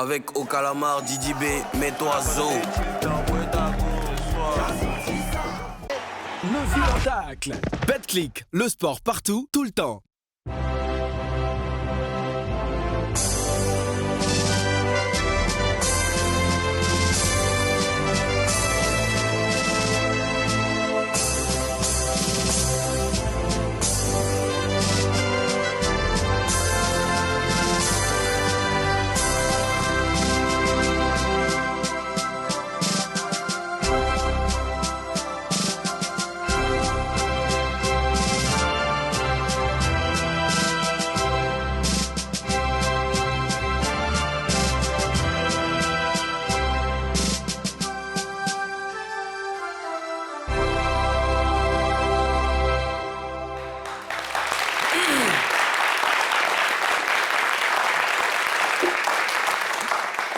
Avec au calamar, Didi B, mets-toi zo. Le vilain tacle. BetClick, le sport partout, tout le temps.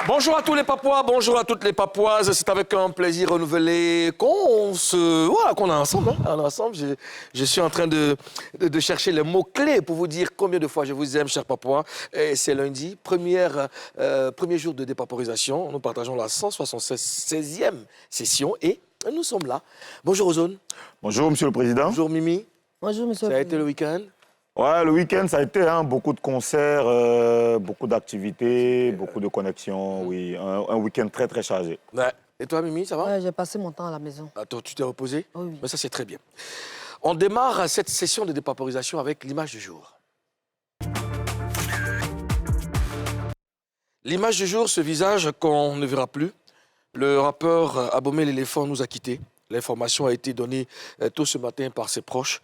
Bonjour à tous les Papouas, bonjour à toutes les Papouaises. C'est avec un plaisir renouvelé qu'on est ensemble. On est ensemble. Je suis en train de chercher les mots-clés pour vous dire combien de fois je vous aime, chers Papouas. C'est lundi, premier jour de dépaporisation. Nous partageons la 176e session et nous sommes là. Bonjour Ozone. Bonjour Monsieur le Président. Bonjour Mimi. Bonjour Monsieur Ça a été le week-end? Ouais, le week-end, ça a été beaucoup de concerts, beaucoup d'activités, beaucoup de connexions, oui. Un week-end très, très chargé. Ouais. Et toi, Mimi, ça va? Ouais, j'ai passé mon temps à la maison. Attends, tu t'es reposé? Oui. Mais ça, c'est très bien. On démarre cette session de dépaporisation avec l'image du jour. L'image du jour, ce visage qu'on ne verra plus. Le rappeur Abomey l'éléphant nous a quittés. L'information a été donnée tôt ce matin par ses proches.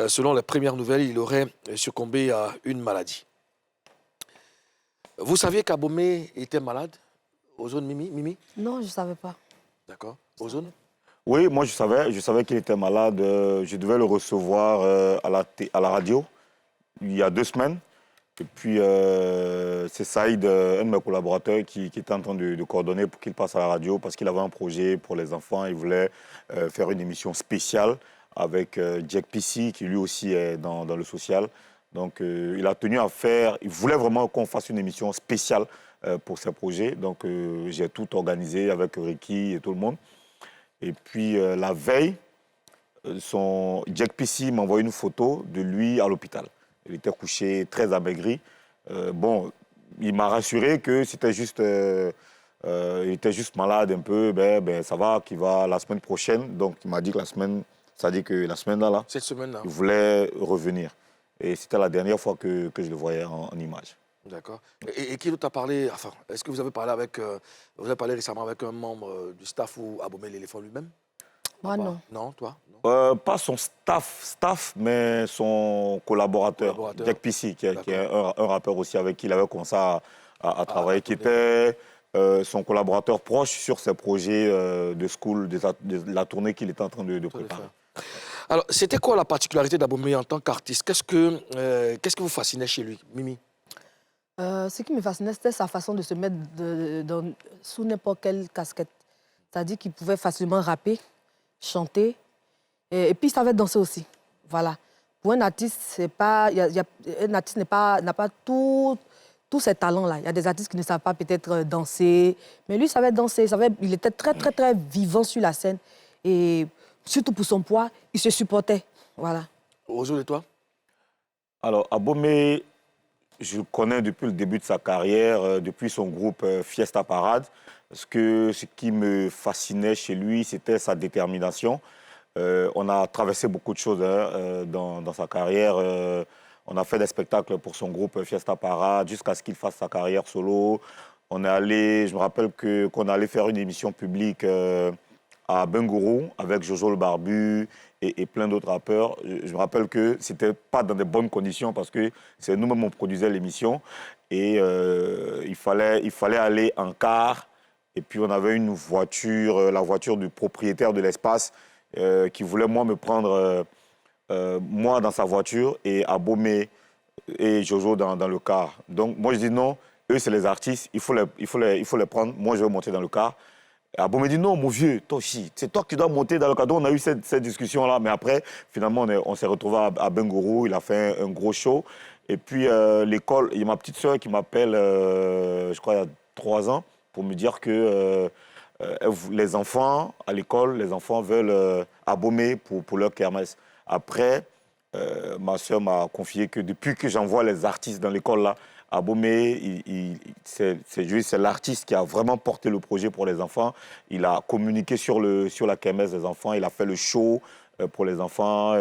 Selon les premières nouvelles, il aurait succombé à une maladie. Vous saviez qu'Abomey était malade? Ozone, Mimi? Non, je ne savais pas. D'accord. Ozone? Oui, moi je savais qu'il était malade. Je devais le recevoir à la radio il y a 2 semaines. Et puis c'est Saïd, un de mes collaborateurs, qui était en train de coordonner pour qu'il passe à la radio parce qu'il avait un projet pour les enfants. Il voulait faire une émission spéciale avec Jack PC, qui lui aussi est dans le social. Donc, il a tenu à faire... Il voulait vraiment qu'on fasse une émission spéciale pour ses projets. Donc, j'ai tout organisé avec Ricky et tout le monde. Et puis, la veille, Jack PC m'a envoyé une photo de lui à l'hôpital. Il était couché, très amaigri. Bon, il m'a rassuré que c'était juste... il était juste malade un peu. Ça va, qu'il va la semaine prochaine. Donc, il m'a dit que la semaine... C'est-à-dire que la semaine-là, cette semaine-là, il voulait revenir. Et c'était la dernière fois que je le voyais en image. D'accord. Et qui t'a parlé, enfin, est-ce que vous avez parlé vous avez parlé récemment avec un membre du staff ou Abomey l'éléphant lui-même? Moi, non. Non, toi? Non. Pas son staff, mais son collaborateur. Jack PC, qui est un rappeur aussi avec qui il avait commencé à travailler, qui était son collaborateur proche sur ses projets de school, de la tournée qu'il était en train de préparer. Alors, c'était quoi la particularité d'Abomey en tant qu'artiste? Qu'est-ce que vous fascinait chez lui, Mimi? Ce qui me fascinait, c'était sa façon de se mettre sous n'importe quelle casquette. C'est-à-dire qu'il pouvait facilement rapper, chanter, et puis il savait danser aussi. Voilà. Pour un artiste, un artiste n'a pas tous ces talents-là. Il y a des artistes qui ne savent pas peut-être danser, mais lui, il savait danser. Il était très, très, très vivant sur la scène. Et surtout pour son poids, il se supportait. Voilà. Ozone, et toi? Alors, Abomey, je le connais depuis le début de sa carrière, depuis son groupe Fiesta Parade. Parce que ce qui me fascinait chez lui, c'était sa détermination. On a traversé beaucoup de choses dans sa carrière. On a fait des spectacles pour son groupe Fiesta Parade jusqu'à ce qu'il fasse sa carrière solo. On est allé, je me rappelle qu'on allait faire une émission publique à Bengourou avec Jojo le Barbu et plein d'autres rappeurs. Je me rappelle que c'était pas dans de bonnes conditions parce que c'est nous-mêmes on produisait l'émission et il fallait aller en car. Et puis on avait une voiture, la voiture du propriétaire de l'espace qui voulait me prendre moi dans sa voiture et Abomey et Jojo dans le car. Donc moi je dis non, eux c'est les artistes, il faut les prendre, moi je vais monter dans le car. Abomey dit non, mon vieux, toi aussi, c'est toi qui dois monter dans le cadeau. On a eu cette discussion-là, mais après, finalement, on s'est retrouvés à Bengourou. Il a fait un gros show. Et puis, l'école, il y a ma petite soeur qui m'appelle, je crois, il y a 3 ans pour me dire que les enfants, à l'école, les enfants veulent Abomey pour leur kermesse. Après, ma soeur m'a confié que depuis que j'envoie les artistes dans l'école, là, Abomey, c'est l'artiste qui a vraiment porté le projet pour les enfants. Il a communiqué sur la kermesse des enfants, il a fait le show pour les enfants.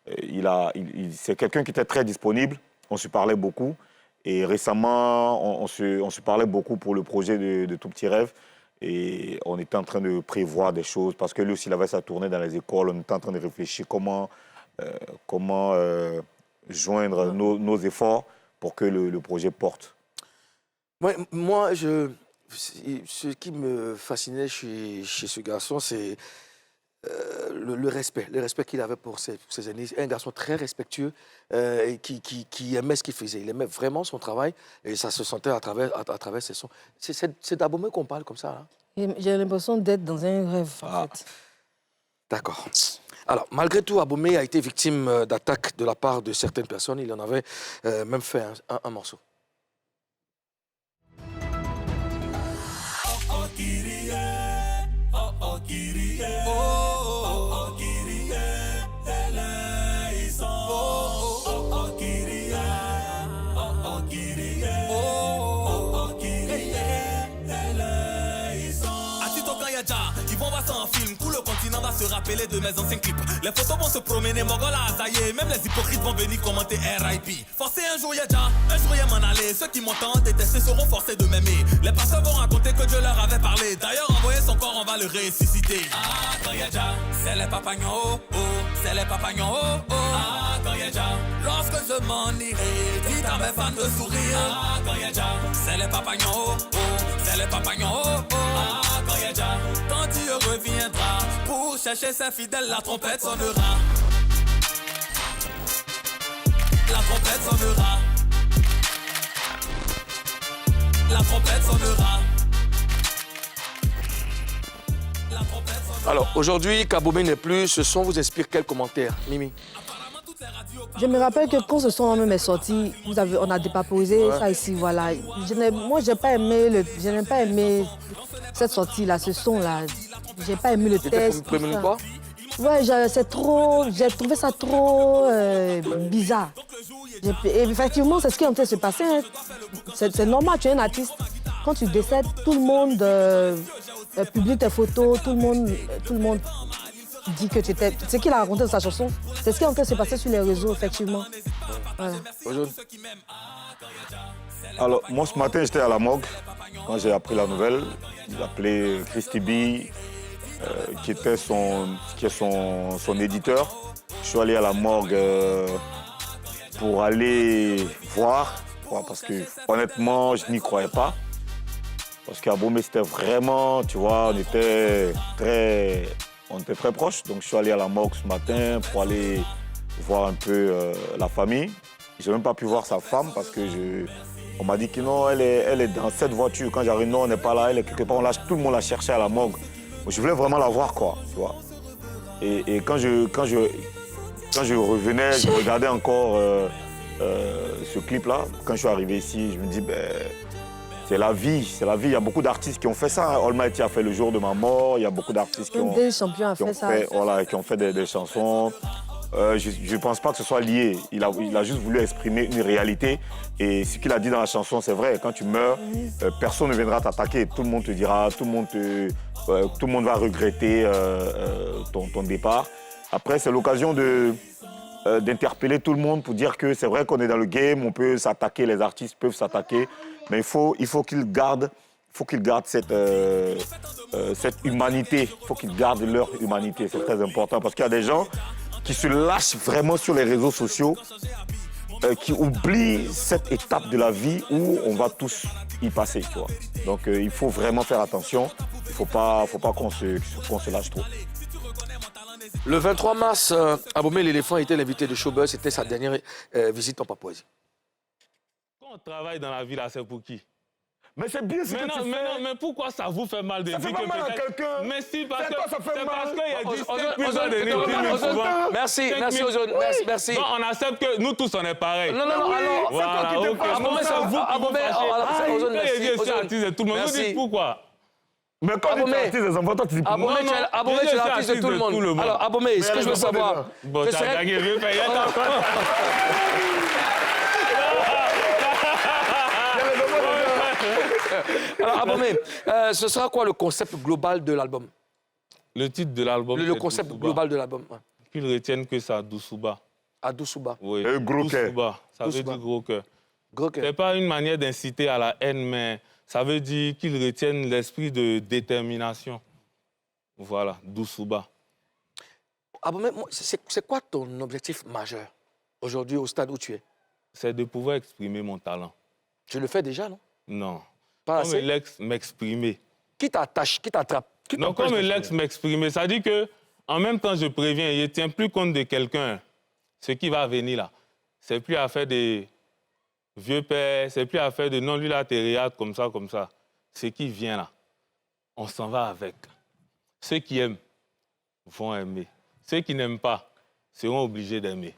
C'est quelqu'un qui était très disponible, on se parlait beaucoup. Et récemment, on se parlait beaucoup pour le projet de Tout Petit Rêve. Et on était en train de prévoir des choses, parce que lui aussi, il avait sa tournée dans les écoles. On était en train de réfléchir comment joindre nos efforts pour que le projet porte. Ouais, moi, ce qui me fascinait chez ce garçon, c'est le respect qu'il avait pour ses aînés. Un garçon très respectueux et qui aimait ce qu'il faisait. Il aimait vraiment son travail et ça se sentait à travers ses sons. C'est d'Abomey qu'on parle comme ça, là. J'ai l'impression d'être dans un rêve, en fait. D'accord. Alors, malgré tout, Abomey a été victime d'attaques de la part de certaines personnes. Il en avait même fait un morceau. Ils vont voir ça en film, tout le continent va se rappeler de mes anciens clips. Les photos vont se promener, Mongola, ça y est, même les hypocrites vont venir commenter RIP. Forcé un jour y'a déjà, un jour y'a m'en aller. Ceux qui m'entendent détester seront forcés de m'aimer. Les pasteurs vont raconter que Dieu leur avait parlé. D'ailleurs, envoyer son corps, on va le ressusciter. Ah, quand y'a déjà, c'est les papagnons, oh, oh, c'est les papagnons, oh, oh. Ah, quand y'a déjà, lorsque je m'en irai, dites à mes fans de sourire. Ah, quand y'a déjà, c'est les papagnons, oh, oh, c'est les papagnons, oh, oh. Ah, quand y'a déjà, quand Dieu reviendra pour chercher ses fidèles, la trompette sonnera. La trompette sonnera. La trompette sonnera. La trompette sonnera. Alors, aujourd'hui, qu'Abomey n'est plus, ce son vous inspire quel commentaire, Mimi? Je me rappelle que quand ce son même est sorti, on a dépaporisé ça ici, voilà. Moi, je n'ai pas aimé cette sortie-là, ce son-là. J'ai pas aimé le texte. C'était quoi? Ouais, j'ai trouvé ça trop bizarre. Et effectivement, c'est ce qui est en train de se passer. Hein. C'est normal, tu es un artiste. Quand tu décèdes, tout le monde publie tes photos, tout le monde dit que tu étais... C'est ce qu'il a raconté dans sa chanson. C'est ce qui est en train de se passer sur les réseaux, effectivement. Voilà. Alors, moi, ce matin, j'étais à la morgue. Quand j'ai appris la nouvelle, il a appelé Christy B, qui est son éditeur. Je suis allé à la morgue pour aller voir, parce que honnêtement, je n'y croyais pas. Parce qu'à Abomey, c'était vraiment, tu vois, on était très proches. Donc, je suis allé à la morgue ce matin pour aller voir un peu la famille. Je n'ai même pas pu voir sa femme parce que on m'a dit que non, elle est dans cette voiture. Quand j'arrive, non, on n'est pas là, elle est quelque part. Tout le monde l'a cherchée à la morgue. Je voulais vraiment la voir, quoi, tu vois. Et quand je revenais, je regardais encore ce clip-là. Quand je suis arrivé ici, je me dis, c'est la vie, c'est la vie. Il y a beaucoup d'artistes qui ont fait ça. Almighty a fait Le jour de ma mort. Il y a beaucoup d'artistes qui ont fait des chansons. Je ne pense pas que ce soit lié. Il a juste voulu exprimer une réalité. Et ce qu'il a dit dans la chanson, c'est vrai. Quand tu meurs, personne ne viendra t'attaquer. Tout le monde te dira, tout le monde va regretter ton départ. Après, c'est l'occasion d'interpeller tout le monde pour dire que c'est vrai qu'on est dans le game, on peut s'attaquer, les artistes peuvent s'attaquer. Mais il faut qu'ils gardent cette humanité. Il faut qu'ils gardent leur humanité. C'est très important parce qu'il y a des gens qui se lâchent vraiment sur les réseaux sociaux, qui oublient cette étape de la vie où on va tous y passer, tu vois. Donc il faut vraiment faire attention, il ne faut pas qu'on se lâche trop. Le 23 mars, Abomey l'éléphant était l'invité de Showbuzz, c'était sa dernière visite en Papouasie. Quand on travaille dans la vie, là, c'est pour qui? Mais c'est bien ce que tu fais. Mais pourquoi ça vous fait mal de dire que... Ça fait pas mal à quelqu'un. Mais si, parce que... ça fait mal. parce qu'il y a dit 5 millions de livres. Merci, Ozone. Merci. Bon, on accepte que nous tous, on est pareils. Non, alors... Voilà, ok. Abomey, C'est vous qui vous fâchez. Ozone, merci. Je suis artiste de tout le monde. Vous dites pourquoi? Mais quand tu es artiste des enfants, toi, tu dis pour moi. Abomey, tu es l'artiste de tout le monde. Alors, Abomey, ce que je veux savoir... Bon, tu as gagné, je vais payer. Alors, Abomey, ce sera quoi le concept global de l'album? Le titre de l'album, Le concept global de l'album. Qu'ils retiennent que c'est Adoussouba. Adoussouba. Oui, gros cœur. Ça veut dire gros cœur. Gros cœur. Ce n'est pas une manière d'inciter à la haine, mais ça veut dire qu'ils retiennent l'esprit de détermination. Voilà, Doussouba. Abomey, c'est quoi ton objectif majeur aujourd'hui au stade où tu es? C'est de pouvoir exprimer mon talent. Tu le fais déjà, non? Non. Pas Comme assez? l'ex m'exprimer. Qui t'attache, qui t'attrape? Non, comme l'ex m'exprimer, ça dit que en même temps, je préviens, je ne tiens plus compte de quelqu'un. Ce qui va venir là, c'est plus affaire des vieux pères, c'est plus affaire de non, lui là, t'es réate comme ça. Ce qui vient là, on s'en va avec. Ceux qui aiment vont aimer. Ceux qui n'aiment pas seront obligés d'aimer.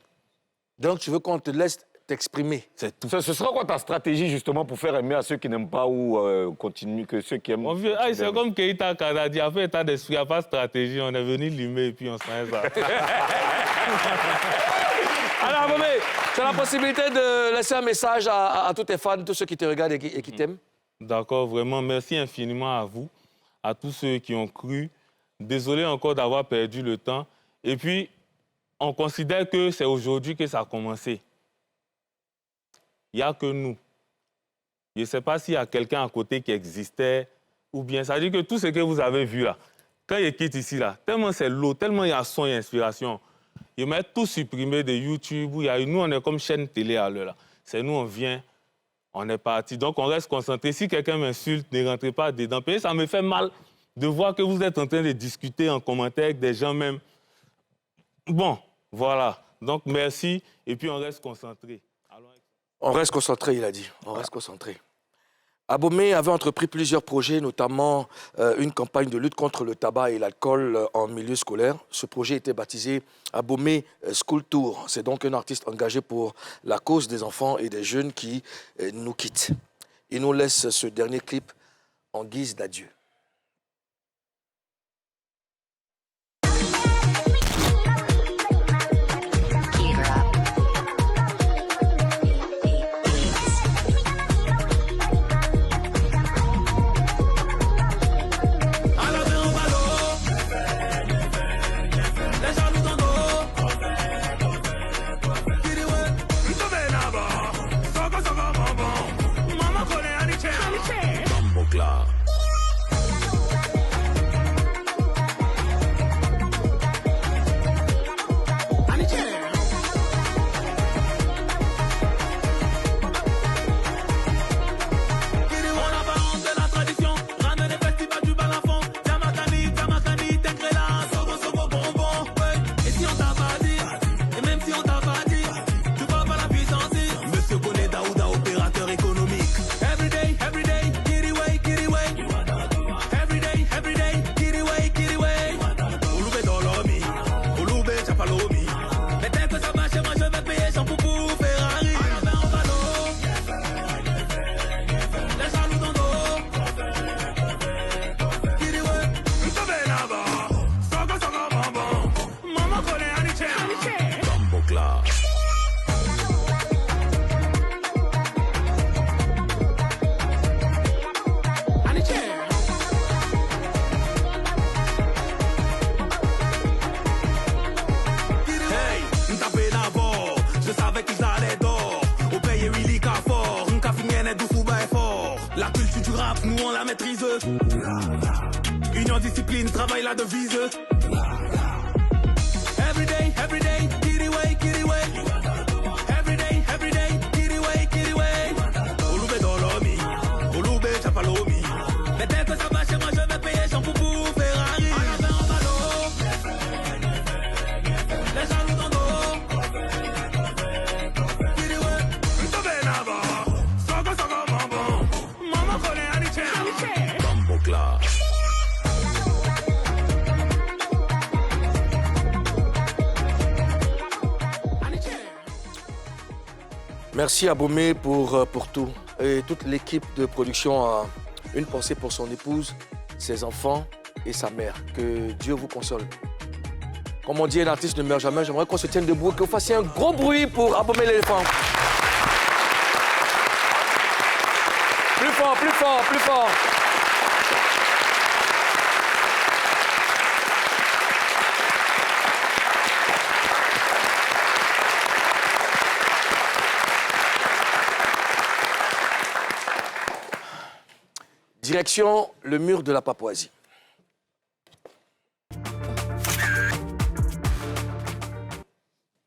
Donc, tu veux qu'on te laisse t'exprimer? C'est tout. Ce sera quoi ta stratégie, justement, pour faire aimer à ceux qui n'aiment pas ou continuer que ceux qui aiment? Mon vieux, c'est comme Keita Kada dit, après état d'esprit, il n'y a pas de stratégie. On est venu limer et puis on s'en est ça. Alors, Abomey, tu as la possibilité de laisser un message à tous tes fans, tous ceux qui te regardent et qui t'aiment? D'accord, vraiment, merci infiniment à vous, à tous ceux qui ont cru. Désolé encore d'avoir perdu le temps. Et puis, on considère que c'est aujourd'hui que ça a commencé. Il n'y a que nous. Je ne sais pas s'il y a quelqu'un à côté qui existait ou bien. Ça veut dire que tout ce que vous avez vu là, quand il quitte ici, là, tellement c'est l'eau, tellement il y a son et inspiration, ils mettent tout supprimé de YouTube. Où il y a, nous, on est comme chaîne télé à l'heure. C'est nous, on vient, on est parti. Donc, on reste concentré. Si quelqu'un m'insulte, ne rentrez pas dedans. Et ça me fait mal de voir que vous êtes en train de discuter en commentaire avec des gens même. Bon, voilà. Donc, merci. Et puis, on reste concentré. On reste concentré, il a dit. On reste concentré. Abomey avait entrepris plusieurs projets, notamment une campagne de lutte contre le tabac et l'alcool en milieu scolaire. Ce projet était baptisé Abomey School Tour. C'est donc un artiste engagé pour la cause des enfants et des jeunes qui nous quitte. Il nous laisse ce dernier clip en guise d'adieu. La culture du rap, nous on la maîtrise. Union, discipline, travail, la devise. Everyday, everyday, kiriway, kiriway. Everyday, everyday, kiriway, kiriway. Olube dolomi, olube chapalomi. Mais dès que ça va chez moi, je vais payer son poupou Ferrari. On a fait en ballot. Les jaloux dans dos. Kiriway, Ntobe Naba. Sogo, sogo, bonbon. Maman connaît Merci à Abomey pour tout. Et toute l'équipe de production a une pensée pour son épouse, ses enfants et sa mère. Que Dieu vous console. Comme on dit, un artiste ne meurt jamais. J'aimerais qu'on se tienne debout et que vous fassiez un gros bruit pour Abomey l'éléphant. Plus fort, plus fort, plus fort. Direction le mur de la Papouasie.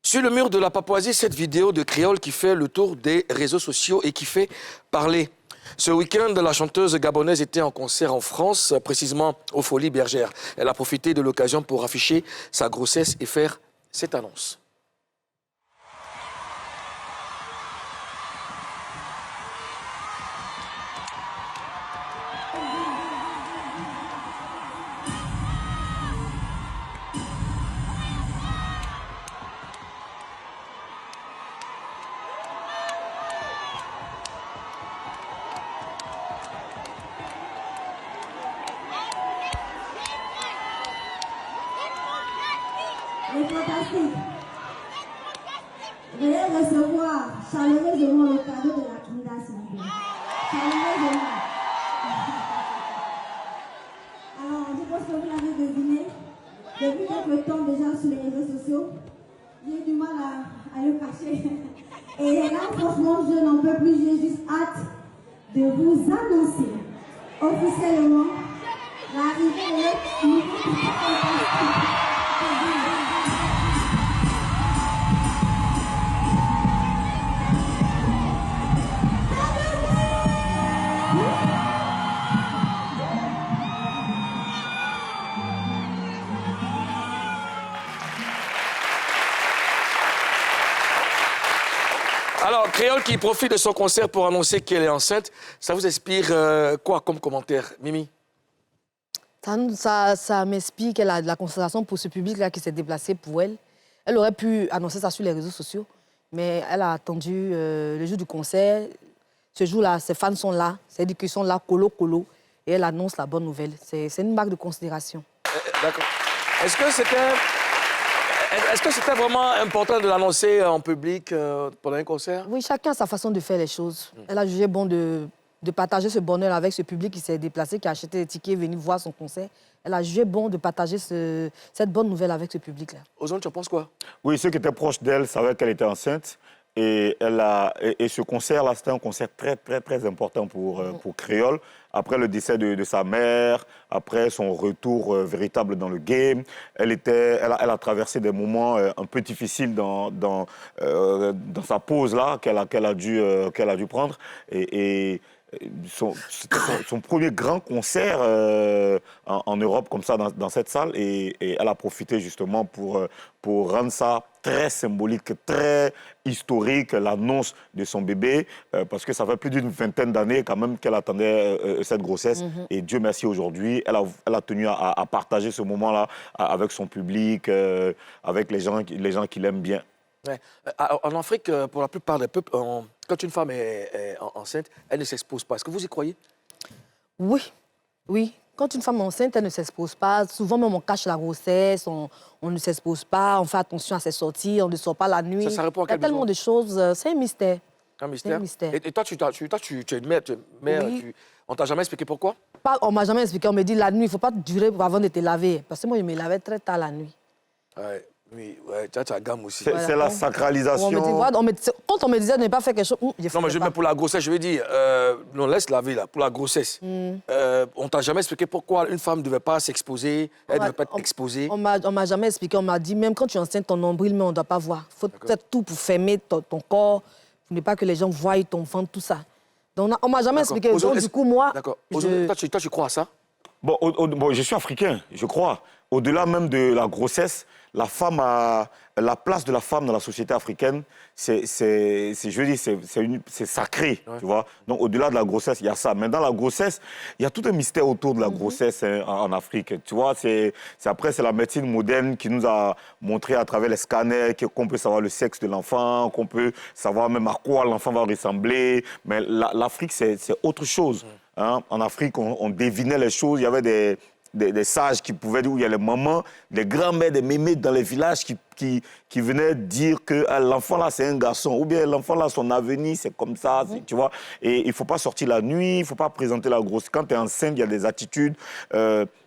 Sur le mur de la Papouasie, cette vidéo de créole qui fait le tour des réseaux sociaux et qui fait parler. Ce week-end, la chanteuse gabonaise était en concert en France, précisément aux Folies Bergères. Elle a profité de l'occasion pour afficher sa grossesse et faire cette annonce. Les fantastiques. Veuillez recevoir chaleureusement le cadeau de la Kinda, s'il vous plaît. Chaleureusement. Alors, je pense que vous l'avez deviné. Depuis quelques temps déjà sur les réseaux sociaux, j'ai du mal à le cacher. Et là, franchement, je n'en peux plus. J'ai juste hâte de vous annoncer officiellement l'arrivée de notre nouveau fantastique. Alors, Créole qui profite de son concert pour annoncer qu'elle est enceinte, ça vous inspire quoi comme commentaire, Mimi? Ça m'inspire qu'elle a de la considération pour ce public-là qui s'est déplacé pour elle. Elle aurait pu annoncer ça sur les réseaux sociaux, mais elle a attendu le jour du concert. Ce jour-là, ses fans sont là, c'est-à-dire qu'ils sont là, colo, et elle annonce la bonne nouvelle. C'est une marque de considération. D'accord. Est-ce que c'était vraiment important de l'annoncer en public pendant un concert? Oui, chacun a sa façon de faire les choses. Elle a jugé bon de partager ce bonheur avec ce public qui s'est déplacé, qui a acheté des tickets, venu voir son concert. Elle a jugé bon de partager cette bonne nouvelle avec ce public-là. Ozone, tu en penses quoi? Oui, ceux qui étaient proches d'elle savaient qu'elle était enceinte. Et ce concert-là, c'était un concert très, très, très important pour Créole. Après le décès de sa mère, après son retour véritable dans le game, elle a traversé des moments un peu difficiles dans sa pause-là qu'elle a dû prendre. C'était son premier grand concert en Europe comme ça dans cette salle et elle a profité justement pour rendre ça très symbolique, très historique, l'annonce de son bébé parce que ça fait plus d'une vingtaine d'années quand même qu'elle attendait cette grossesse et Dieu merci aujourd'hui, elle a tenu à partager ce moment-là avec son public, avec les gens qui l'aiment bien. Ouais. En Afrique, pour la plupart des peuples, quand une femme est enceinte, elle ne s'expose pas. Est-ce que vous y croyez? Oui. Quand une femme est enceinte, elle ne s'expose pas. Souvent, même on cache la grossesse, on ne s'expose pas, on fait attention à ses sorties, on ne sort pas la nuit. Ça répond à quel Il y a tellement de choses. C'est un mystère. Un mystère? C'est un mystère. Et toi, tu es une mère, Oui. On t'a jamais expliqué pourquoi? On ne m'a jamais expliqué. On me dit la nuit, il ne faut pas durer avant de te laver. Parce que moi, je me lavais très tard la nuit. Ouais. Oui, tu as gamme aussi. C'est la sacralisation. Quand on me disait de ne pas faire quelque chose, non, mais pour la grossesse, je veux dire, on laisse laver là, pour la grossesse. On t'a jamais expliqué pourquoi une femme ne devait pas s'exposer, elle ne devait pas être exposée. On m'a jamais expliqué, on m'a dit, même quand tu es enceinte, ton nombril, mais on ne doit pas voir. Il faut peut-être tout pour fermer ton corps, pour ne pas que les gens voient ton ventre, tout ça. Donc on ne m'a jamais expliqué. Donc du coup, moi... D'accord. Toi, tu crois à ça? Bon, bon, je suis africain, je crois. Au-delà même de la grossesse, la place de la femme dans la société africaine, c'est sacré, tu vois. Donc, au-delà de la grossesse, il y a ça. Mais dans la grossesse, il y a tout un mystère autour de la grossesse en Afrique. Tu vois, après, c'est la médecine moderne qui nous a montré à travers les scanners qu'on peut savoir le sexe de l'enfant, qu'on peut savoir même à quoi l'enfant va ressembler. Mais l'Afrique, c'est autre chose. Hein? En Afrique, on devinait les choses. Il y avait des sages qui pouvaient dire où il y a les mamans, des grands-mères, des mémés dans les villages qui venaient dire que l'enfant là c'est un garçon ou bien l'enfant là son avenir c'est comme ça, tu vois. Et il ne faut pas sortir la nuit, il ne faut pas présenter la grosse. Quand tu es enceinte, il y a des attitudes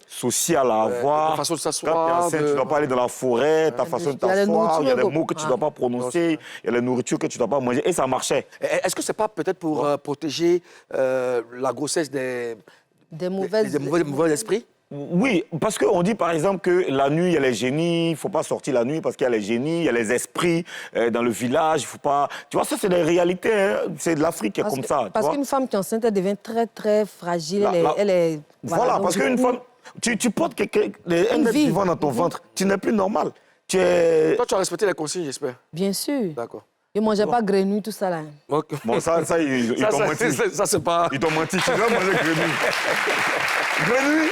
sociales à avoir. Ta façon de s'asseoir. Quand tu es enceinte, tu ne dois pas aller dans la forêt, ta façon de t'asseoir, il y a des mots que tu ne dois pas prononcer, il y a la nourriture que tu ne dois pas manger. Et ça marchait. Est-ce que ce n'est pas peut-être pour protéger la grossesse des mauvais esprits? Oui, parce qu'on dit par exemple que la nuit, il y a les génies, il ne faut pas sortir la nuit parce qu'il y a les génies, il y a les esprits dans le village, il ne faut pas... Tu vois, ça, c'est des réalités, hein. C'est de l'Afrique qui est comme ça. Parce qu'une femme qui est enceinte, elle devient très, très fragile, elle est... Voilà, parce qu'une femme... Tu portes un être vivant dans ton ventre, tu n'es plus normal. Toi, tu as respecté les consignes, j'espère. Bien sûr. D'accord. Je ne mangeais pas grenouille, tout ça, là. Okay. Bon, ça ils t'ont menti. Ça, c'est pas... Ils t'ont menti, tu dois manger grenouille. Grenouille.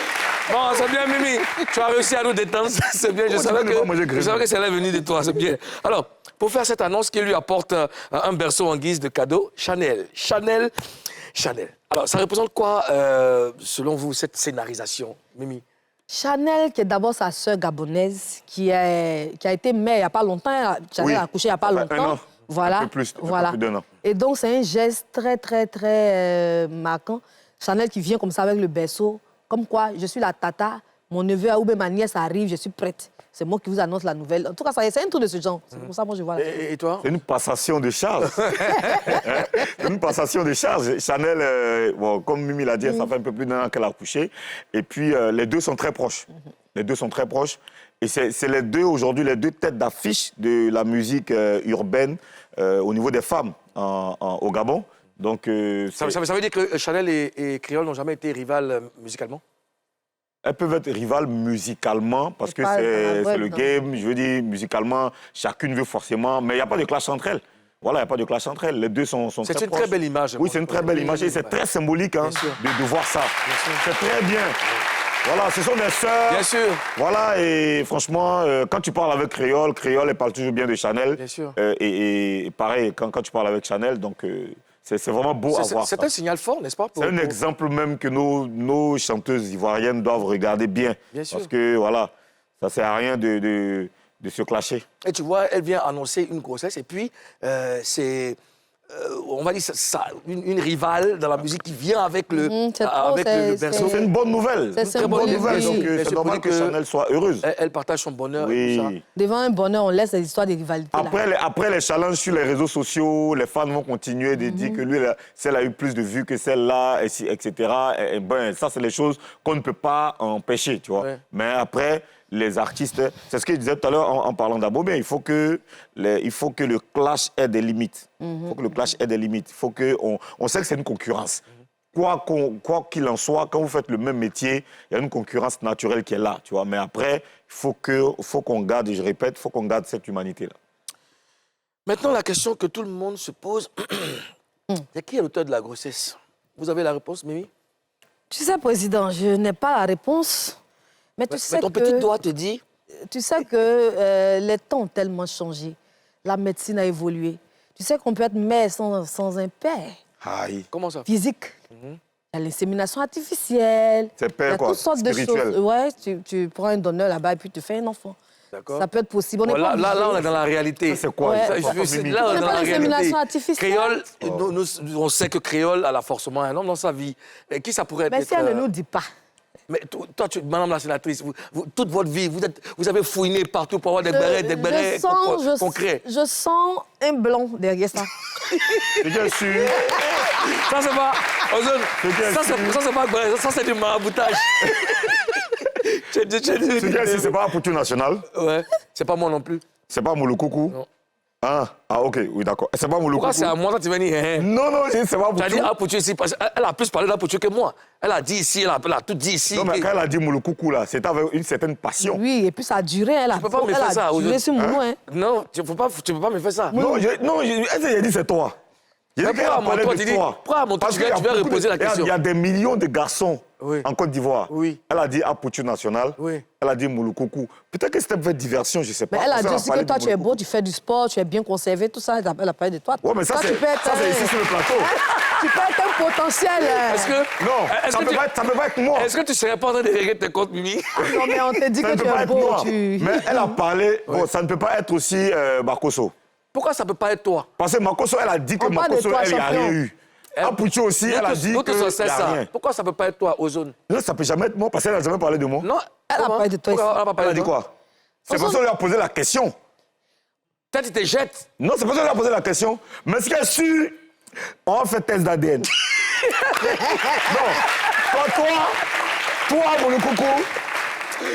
Bon, c'est bien, Mimi. Tu as réussi à nous détendre, c'est bien. Je savais que ça allait venir de toi, c'est bien. Alors, pour faire cette annonce qui lui apporte un berceau en guise de cadeau, Chanel. Alors, ça représente quoi, selon vous, cette scénarisation, Mimi? Chanel, qui est d'abord sa sœur gabonaise, qui a été mère il n'y a pas longtemps. Chanel a accouché il n'y a pas longtemps. Un an. Voilà. Un peu plus, voilà. Un peu d'un an. Et donc, c'est un geste très, très, très marquant. Chanel qui vient comme ça avec le berceau. Comme quoi, je suis la tata, mon neveu ou bien ma nièce arrive, je suis prête. C'est moi qui vous annonce la nouvelle. En tout cas, c'est un truc de ce genre. C'est pour ça que moi, je vois. Et toi? C'est une passation de charge. C'est une passation de charge. Chanel, bon, comme Mimi l'a dit, ça fait un peu plus d'un an qu'elle a accouché. Et puis, les deux sont très proches. Les deux sont très proches. Et c'est les deux, aujourd'hui, les deux têtes d'affiche de la musique urbaine au niveau des femmes au Gabon. Donc, ça veut dire que Chanel et Créole n'ont jamais été rivales musicalement? Elles peuvent être rivales musicalement, parce que c'est le game. Je veux dire, musicalement, chacune veut forcément... Mais il n'y a pas de clash entre elles. Voilà, il n'y a pas de clash entre elles. Les deux sont très proches. C'est une très belle image. Oui, c'est une très belle image. Et c'est très symbolique hein, de voir ça. C'est très bien. Voilà, ce sont des sœurs. Bien sûr. Voilà, et franchement, quand tu parles avec Créole, elle parle toujours bien de Chanel. Bien sûr. Et pareil, quand tu parles avec Chanel, donc... C'est vraiment beau à voir. C'est un signal fort, n'est-ce pas? C'est un exemple même que nos chanteuses ivoiriennes doivent regarder bien. Bien sûr. Parce que, voilà, ça ne sert à rien de se clasher. Et tu vois, elle vient annoncer une grossesse et puis c'est... on va dire une rivale dans la musique qui vient avec le berceau. C'est une bonne nouvelle. C'est une bonne nouvelle. Oui. Donc, c'est normal que Chanel soit heureuse. Elle partage son bonheur. Oui. Et tout ça. Devant un bonheur, on laisse les histoires de rivalité. Après les challenges sur les réseaux sociaux, les fans vont continuer de dire que lui, celle a eu plus de vues que celle-là, etc. Et ben, ça, c'est les choses qu'on ne peut pas empêcher, tu vois. Ouais. Mais après... Les artistes, c'est ce que je disais tout à l'heure en parlant d'Abomey, il faut que le clash ait des limites. Il faut que le clash ait des limites. Il faut on sait que c'est une concurrence. Quoi qu'il en soit, quand vous faites le même métier, il y a une concurrence naturelle qui est là, tu vois. Mais après, il faut qu'on garde, et je répète, il faut qu'on garde cette humanité-là. Maintenant, la question que tout le monde se pose, c'est qui est l'auteur de la grossesse? Vous avez la réponse, Mimi? Tu sais, Président, je n'ai pas la réponse. Mais tu sais ton petit doigt te dit... Tu sais que les temps ont tellement changé. La médecine a évolué. Tu sais qu'on peut être mère sans un père. Aïe. Comment ça? Physique. Il y a l'insémination artificielle. C'est père, il y a quoi, toutes sortes de spirituel. choses. Ouais, tu prends un donneur là-bas et puis tu fais un enfant. Ça peut être possible. On là, on est dans la réalité. C'est quoi? Là, on est dans la réalité. Artificielle. Créole, on sait que Créole a forcément un homme dans sa vie. Qui ça pourrait être? Mais si elle ne nous dit pas. Mais toi, Madame la sénatrice, toute votre vie, vous avez fouiné partout pour avoir des bérets concrets. Je sens un blanc derrière ça. C'est bien sûr. Ça, c'est pas... Ça, c'est pas vrai. Ça, c'est du maraboutage. C'est bien si c'est pas un couture national. Ouais, c'est pas moi non plus. C'est pas Moulokoukou. Non. Ah, ok, oui, d'accord. C'est pas Mouloukoukou. Pourquoi c'est à moi, toi, tu viens dire, hein? Non, c'est pas Tu as dit Mouloukoukou. Apoutou ici, parce qu'elle a plus parlé d'Apoutou que moi. Elle a dit ici, elle a tout dit ici. Non, mais quand elle a dit Mouloukoukou, là, c'était avec une certaine passion. Oui, et puis ça a duré. Elle a, peux pas me faire ça, duré sur mon nom. Hein. Non, tu peux pas me faire ça. Non, elle a dit c'est toi. J'ai dit qu'elle a parlé de toi. Pourquoi à mon tour, Parce tu viens reposer la question? Il y a des millions de garçons en Côte d'Ivoire. Oui. Elle a dit Apoutou National. Oui. Elle a dit Mouloukoukou. Peut-être que c'était peut-être diversion, je ne sais pas. Mais elle a Parce dit qu'elle aussi parlé que toi, de tu es beau, Mouloukoukou. tu fais du sport, tu es bien conservé, tout ça. Elle a parlé de toi. Ouais, mais ça, Toi, c'est tu peux être ici sur le plateau. tu peux être un potentiel. Est-ce que. Non, est-ce ça que ne peut pas être moi. Est-ce que tu serais pas en train de régler tes comptes, Mimi? Non, mais on te dit Ça que ne tu peut pas es être beau. moi. Tu... Mais elle a parlé. Bon, ça ne peut pas être aussi Makosso. Pourquoi ça peut pas être toi? Parce que Makosso, elle a dit que On parle de Makosso, toi, elle, il n'y a champion. rien eu. Apoutou aussi, elle a dit Nous tous, qu'il on n'y sait a ça. rien. Pourquoi ça peut pas être toi, Ozone? Non, ça ne peut jamais être moi, parce qu'elle n'a jamais parlé de moi. Non. Elle a comment? parlé de toi Pourquoi ici. elle a pas Elle parlé a de dit toi? quoi? C'est parce qu'on lui a posé la question. Peut-être tu te jettes. Non, c'est parce qu'on lui a posé la question. Mais est-ce qu'elle est sûre? On va faire test d'ADN. Non. Toi, Mouloukoukou,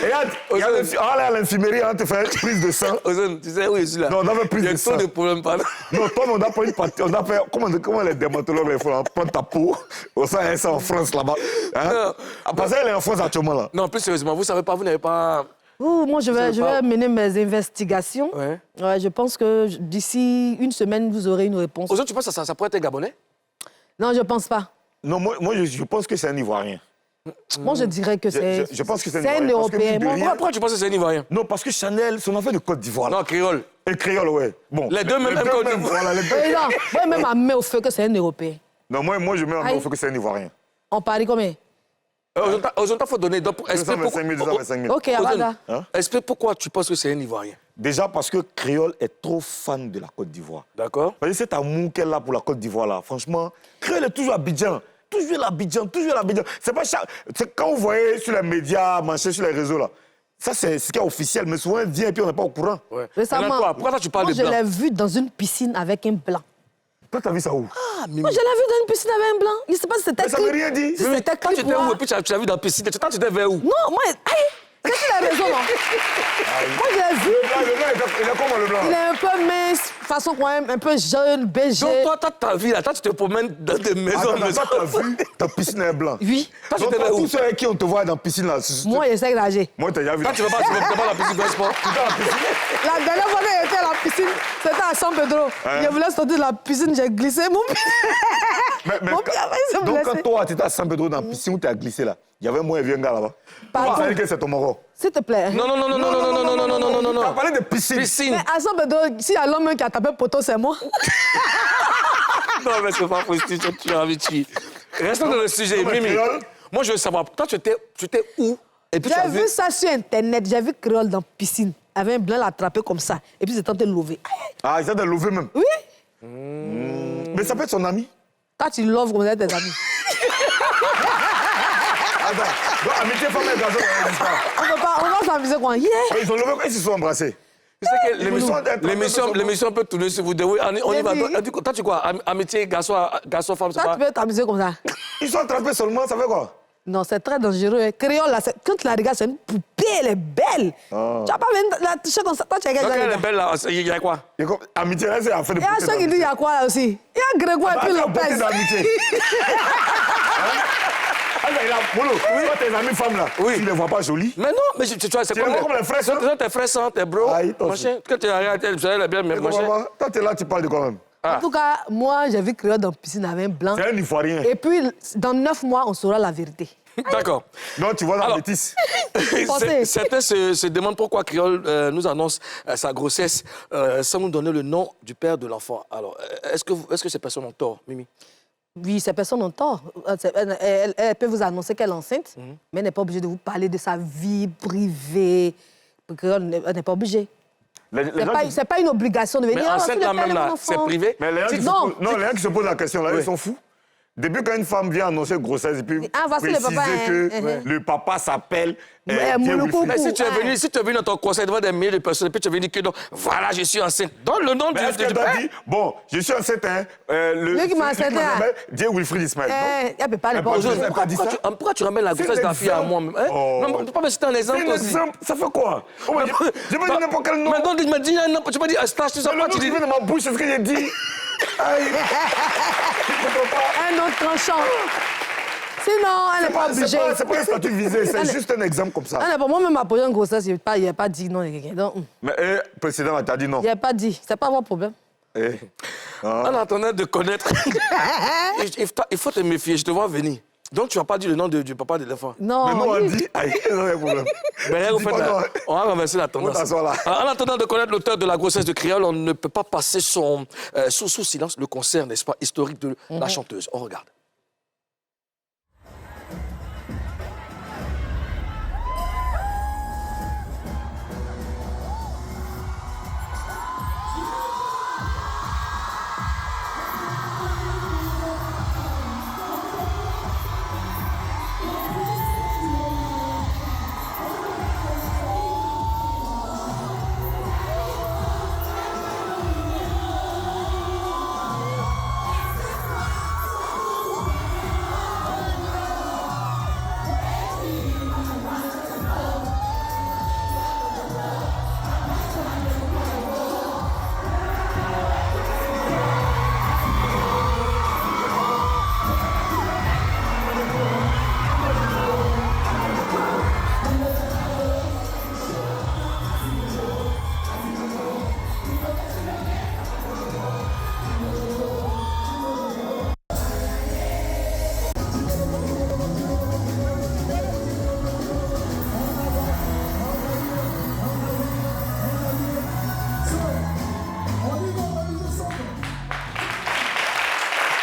regarde, allez à l'infirmerie, on te fait une prise de sang. Ozone, tu sais où je suis là? Non, on a fait prise Il y a de sang. trop de problèmes, pardon. Non, toi, on a pas une partie. On a fait. Comment les dermatologues les font là? Prendre ta peau. On sent ça en France là-bas. Hein? Parce qu'elle est en France actuellement là. Non, plus sérieusement, vous savez pas, vous n'avez pas. Moi, je savez pas. vais mener mes investigations. Ouais. Ouais, je pense que d'ici une semaine, vous aurez une réponse. Ozone, tu penses que ça pourrait être Gabonais? Non, je ne pense pas. Non, moi je pense que c'est un Ivoirien. Moi, je dirais que c'est je pense que c'est un un Ivoirien, parce que Européen. mine de Moi, rien- Pourquoi tu penses que c'est un Ivoirien? Non, parce que Chanel, son affaire de Côte d'Ivoire. Non, créole. Et créole, ouais. Bon. Les deux même Côte d'Ivoire. Voilà, les deux. Non, moi, même à mettre au feu que c'est un Européen. Non, moi je mets en Aïe. au fait que c'est un Ivoirien. On parie combien? Ozone, il faut donner. Donc, explique 225 000, 225 000. Ok, Abada. Explique pourquoi tu penses que c'est un Ivoirien. Déjà parce que Créole est trop fan de la Côte d'Ivoire. D'accord? Parce que cet amour qu'elle a pour la Côte d'Ivoire, là, franchement, Créole est toujours Abidjan. Toujours l'Abidjan, toujours l'Abidjan. C'est pas c'est quand vous voyez sur les médias, marcher sur les réseaux, là, ça, c'est ce qui est officiel. Mais souvent, elle vient et puis on n'est pas au courant. Ouais. Récemment, Maintenant, pourquoi toi, tu parles moi, de je blanc? l'ai vu dans une piscine avec un blanc. Toi, t'as vu ça où? Moi, je l'ai vu dans une piscine avec un blanc. Je ne sais pas si c'était Mais ça veut rien dire. Si c'était Quand tu étais où et puis tu l'as vu dans la piscine, tu étais vers où? Non, moi, c'est qu'il a raison, non? Moi, je l'ai vu. Le blanc, il est comment le blanc? Il est un peu mince, façon quand même un peu jeune, BG. Donc, toi, ta vie, là, toi, tu te promènes dans des maisons. Attends, t'as vu ta piscine est blanche. Oui. Toi, tu Donc, étais vers où? tous ceux avec qui on te voit dans la piscine, là, Moi, j'essaie de nager. moi, t'as déjà vu. Toi, tu ne vas pas dans la piscine de sport. Tu vas à la piscine. La dernière fois que j'étais à la piscine, c'était à San Pedro. Je voulais sortir de la piscine, j'ai glissé mon pied. Mais Mon pied a failli se donc, blesser. quand toi, tu étais à San Pedro dans la piscine où tu as glissé, là, il y avait moi et vieux gars là-bas. Pardon. Tu que c'est ton moro. S'il te plaît. Non. Tu as parlé de piscine. Piscine. Mais à San Pedro, s'il y a l'homme qui a tapé poteau, c'est moi. Non, mais c'est pas possible, tu es habitué. Restons dans le sujet, Non, mais Mimi. créole. Moi, je veux savoir, toi, tu étais où? Et puis, tu as J'ai vu ça sur Internet. J'ai vu Créole dans la piscine. Avec un blanc l'attraper comme ça. Et puis, c'est tenté de lever. Ah, il s'est de lever même. Oui. Mais ça peut être son ami. Quand tu l'ouvres comme ça, tes amis. Attends. Donc, amitié, femme et garçon, ça n'existe pas. On va s'amuser quoi. Yeah. Ils ont levé quand ils se sont embrassés. Tu sais que Ils sont d'être- l'émission peut tourner sur vous deux. Oui, on y va. Vas-y. Toi, tu quoi? Amitié, garçon, femme, c'est Toi, pas... tu peux t'amuser comme ça. Ils sont attrapés seulement, ça fait quoi? Non, c'est très dangereux. Hein. Créole, là, quand tu la regardes, c'est une poupée, elle est belle. Tu vas pas venir la toucher comme ça. Toi, tu Donc, regardes. elle est belle, là. Il y a quoi? Et comme- Amitié, là, c'est la fin de Il y a ceux qui disent il y a quoi là aussi? Il y a Grégoire et puis Lopez. d'amitié. Ah, mais là, Molo, toi, tes amis femmes là, Oui. tu ne les vois pas jolies? Mais non, mais tu vois, c'est Tu les vois comme les frères, ça? Tes frères sont tes bros. Aïe, toi Machin. Quand tu regardes, elle est bien, mais Comment machin. va? Toi, t'es là, tu parles de quoi même? En tout cas, moi, j'ai vu Créole dans la piscine avec un blanc. C'est un Ivoirien. Et puis, dans 9 mois, on saura la vérité. D'accord. Non, tu vois dans Alors- le métis. Pensez. Certains se demandent pourquoi Créole nous annonce sa grossesse sans nous donner le nom du père de l'enfant. Alors, est-ce que ces personnes ont tort, Mimi? Oui, ces personnes ont tort. Elle peut vous annoncer qu'elle est enceinte, mais elle n'est pas obligée de vous parler de sa vie privée. Créole, elle n'est pas obligée. Les gens qui- C'est pas une obligation de venir. Mais Ah, enceinte tu le là père même de mon là, enfant. c'est privé. Mais les gens qui se Non. posent- non, les gens qui se posent la question là, Oui. ils sont fous. Depuis qu'une femme vient annoncer grossesse et puis voici le préciser papa, que le papa s'appelle Pierre Mouloukou. Wilfried. Mais si tu es venu dans ton conseil devant des milliers de personnes, et puis tu es venu dire que non, voilà, je suis enceinte. Donne le nom Mais est-ce du qu'elle t'a père. dit, bon, je suis enceinte, hein, Lui qui m'a celui enceinte, m'appelle Pierre Wilfried Ismaël. non? Elle peut pas le Elle peut dire. pas dire ça. Pourquoi tu ramènes la C'est grossesse de la fille à l'exemple. moi-même hein? Oh. Non, mais on peut pas me citer un exemple C'est un aussi. exemple, ça fait quoi? Oh, mais j'ai pas dit n'importe quel nom. Maintenant, tu m'as dit un nom, tu m'as dit un stage, tu sais Le pas, nom tu qui dis. vient de ma bouche, c'est ce que j'ai dit. Aïe. Je comprends pas. Un autre tranchant. Sinon, elle n'est pas obligée. C'est pas un statut visé, c'est juste un exemple comme ça. Elle n'est pas moi-même apposé une grossesse, il n'a pas dit non. Donc, Mais le président t'a dit non. il n'a pas dit. C'est pas votre problème. En attendant de connaître, il faut te méfier, je te vois venir. Donc, tu n'as pas dit le nom du papa de l'enfant. Non, Mais nous, on lui- dit, aïe, non, il y a problème. Mais Dis pas non. on va renverser la tendance. t'asseoir là. En attendant de connaître l'auteur de la grossesse de Créole, on ne peut pas passer sous silence le concert, n'est-ce pas, historique de la chanteuse. On regarde.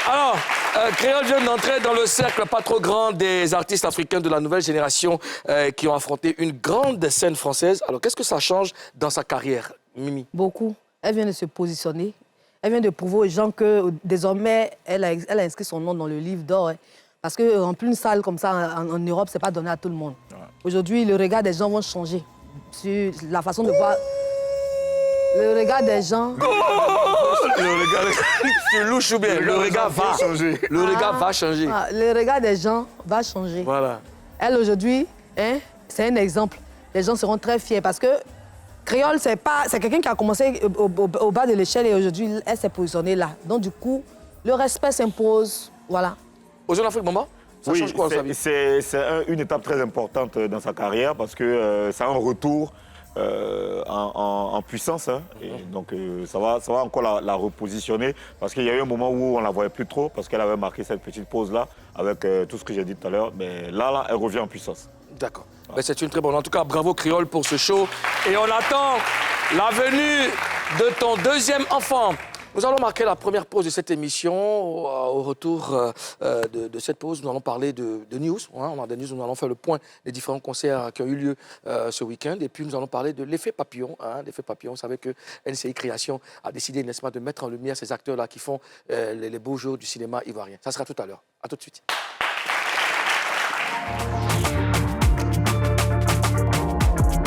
Alors, Créole vient d'entrer dans le cercle pas trop grand des artistes africains de la nouvelle génération qui ont affronté une grande scène française. Alors, qu'est-ce que ça change dans sa carrière, Mimi? Beaucoup. Elle vient de se positionner. Elle vient de prouver aux gens que désormais, elle a inscrit son nom dans le livre d'or. Hein. Parce que remplir une salle comme ça en Europe, c'est pas donné à tout le monde. Ouais. Aujourd'hui, le regard des gens va changer sur la façon de voir. Le regard des gens. Le regard, tu louches ou bien, le regard va changer. Le regard va changer. Le regard des gens va changer. Voilà. Elle, aujourd'hui, hein, c'est un exemple. Les gens seront très fiers parce que Créole, c'est quelqu'un qui a commencé au bas de l'échelle et aujourd'hui, elle s'est positionnée là. Donc, du coup, le respect s'impose. Voilà. Aux Jeux d'Afrique, maman, ça change quoi dans sa vie? C'est une étape très importante dans sa carrière parce que c'est un retour en puissance. Hein. Et donc, ça va encore la repositionner parce qu'il y a eu un moment où on ne la voyait plus trop parce qu'elle avait marqué cette petite pause-là avec tout ce que j'ai dit tout à l'heure. Mais là, elle revient en puissance. D'accord. Ben, c'est une très bonne. En tout cas, bravo Créole pour ce show. Et on attend la venue de ton deuxième enfant. Nous allons marquer la première pause de cette émission. Au retour de cette pause, nous allons parler de news. Hein. On a des news, nous allons faire le point des différents concerts qui ont eu lieu ce week-end. Et puis, nous allons parler de l'effet papillon. Hein. L'effet papillon, vous savez que NCI Création a décidé, n'est-ce pas, de mettre en lumière ces acteurs-là qui font les beaux jours du cinéma ivoirien. Ça sera tout à l'heure. À tout de suite.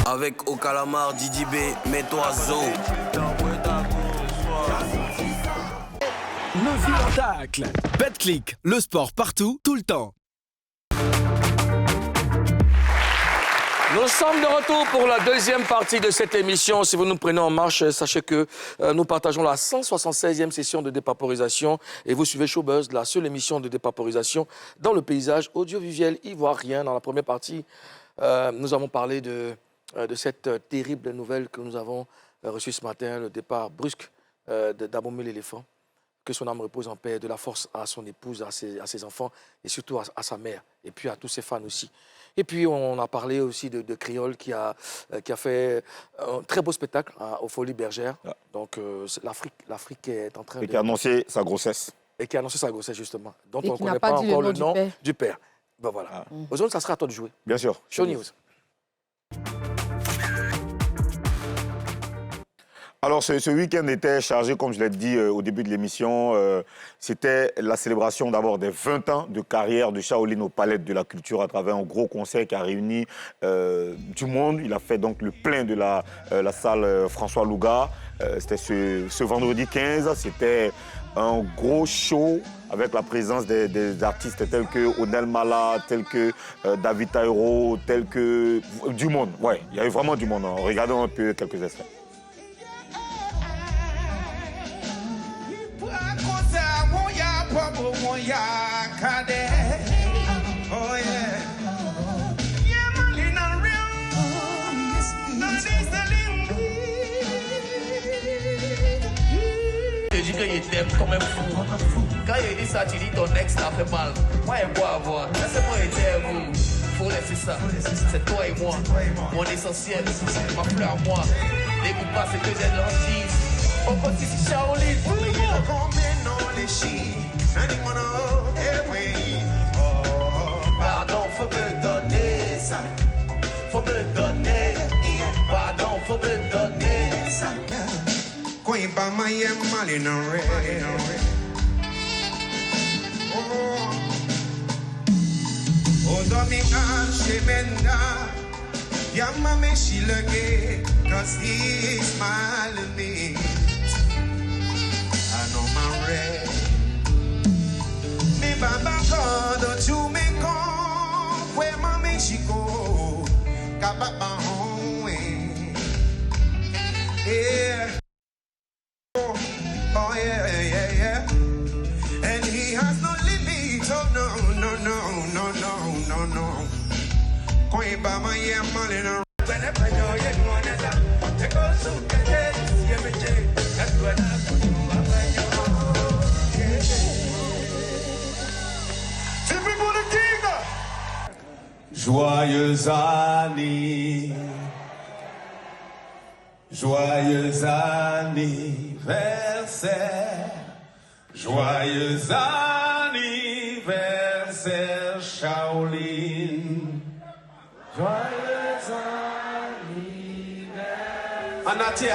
Avec Okalamar, Didi B, mets-toi Zo. Le vieux tacle. BetClick, le sport partout, tout le temps. Nous sommes de retour pour la deuxième partie de cette émission. Si vous nous prenez en marche, sachez que nous partageons la 176e session de dépaporisation et vous suivez Showbuzz, la seule émission de dépaporisation dans le paysage audiovisuel ivoirien. Dans la première partie, nous avons parlé de cette terrible nouvelle que nous avons reçue ce matin, le départ brusque d'Abomey l'éléphant. Que son âme repose en paix, de la force à son épouse, à ses enfants et surtout à sa mère et puis à tous ses fans aussi. Et puis on a parlé aussi de Créole qui a fait un très beau spectacle aux Folies Bergères. Ouais. Donc l'Afrique est en train qui a annoncé sa grossesse. Et qui a annoncé sa grossesse justement, dont et on ne connaît pas encore le nom du père. Ben voilà. Ah. Ozone, ça sera à toi de jouer. Bien sûr. Show News. Alors, ce week-end était chargé, comme je l'ai dit au début de l'émission. C'était la célébration d'abord des 20 ans de carrière de Shaolin au Palais de la Culture à travers un gros concert qui a réuni du monde. Il a fait donc le plein de la salle François Louga. C'était ce vendredi 15. C'était un gros show avec la présence des artistes tels que Onel Mala, tels que David Taïro, tels que... Du monde, ouais. Il y avait vraiment du monde. Regardons un peu quelques extraits. Je dis qu'il t'aime comme un fou. Quand il dit ça, tu dis ton ex t'a fait mal. Moi, il doit avoir. Laissez-moi aider vous. Faut laisser ça. C'est toi et moi. Mon essentiel, ma fleur à moi. N'écoute pas ce que j'ai dans le disent. On continue Shaolin. Pardon, faut me donner ça. Faut me donner. Pardon, faut me donner ça. Going by my money no red. Oh, Domi Anshemenda, Yamame Shilage, cause he smile at me. I know my red. Me Baba God, to me come, where Mame she go, Kababa home. Yeah. Oh yeah, yeah, yeah. And he has no limit. Oh no, no, no, no, no, no, no. Going by my yeah, money no. Joyeux anniversaire. Joyeux anniversaire, joyeux anniversaire, Shaolin. Joyeux anniversaire. Anaté.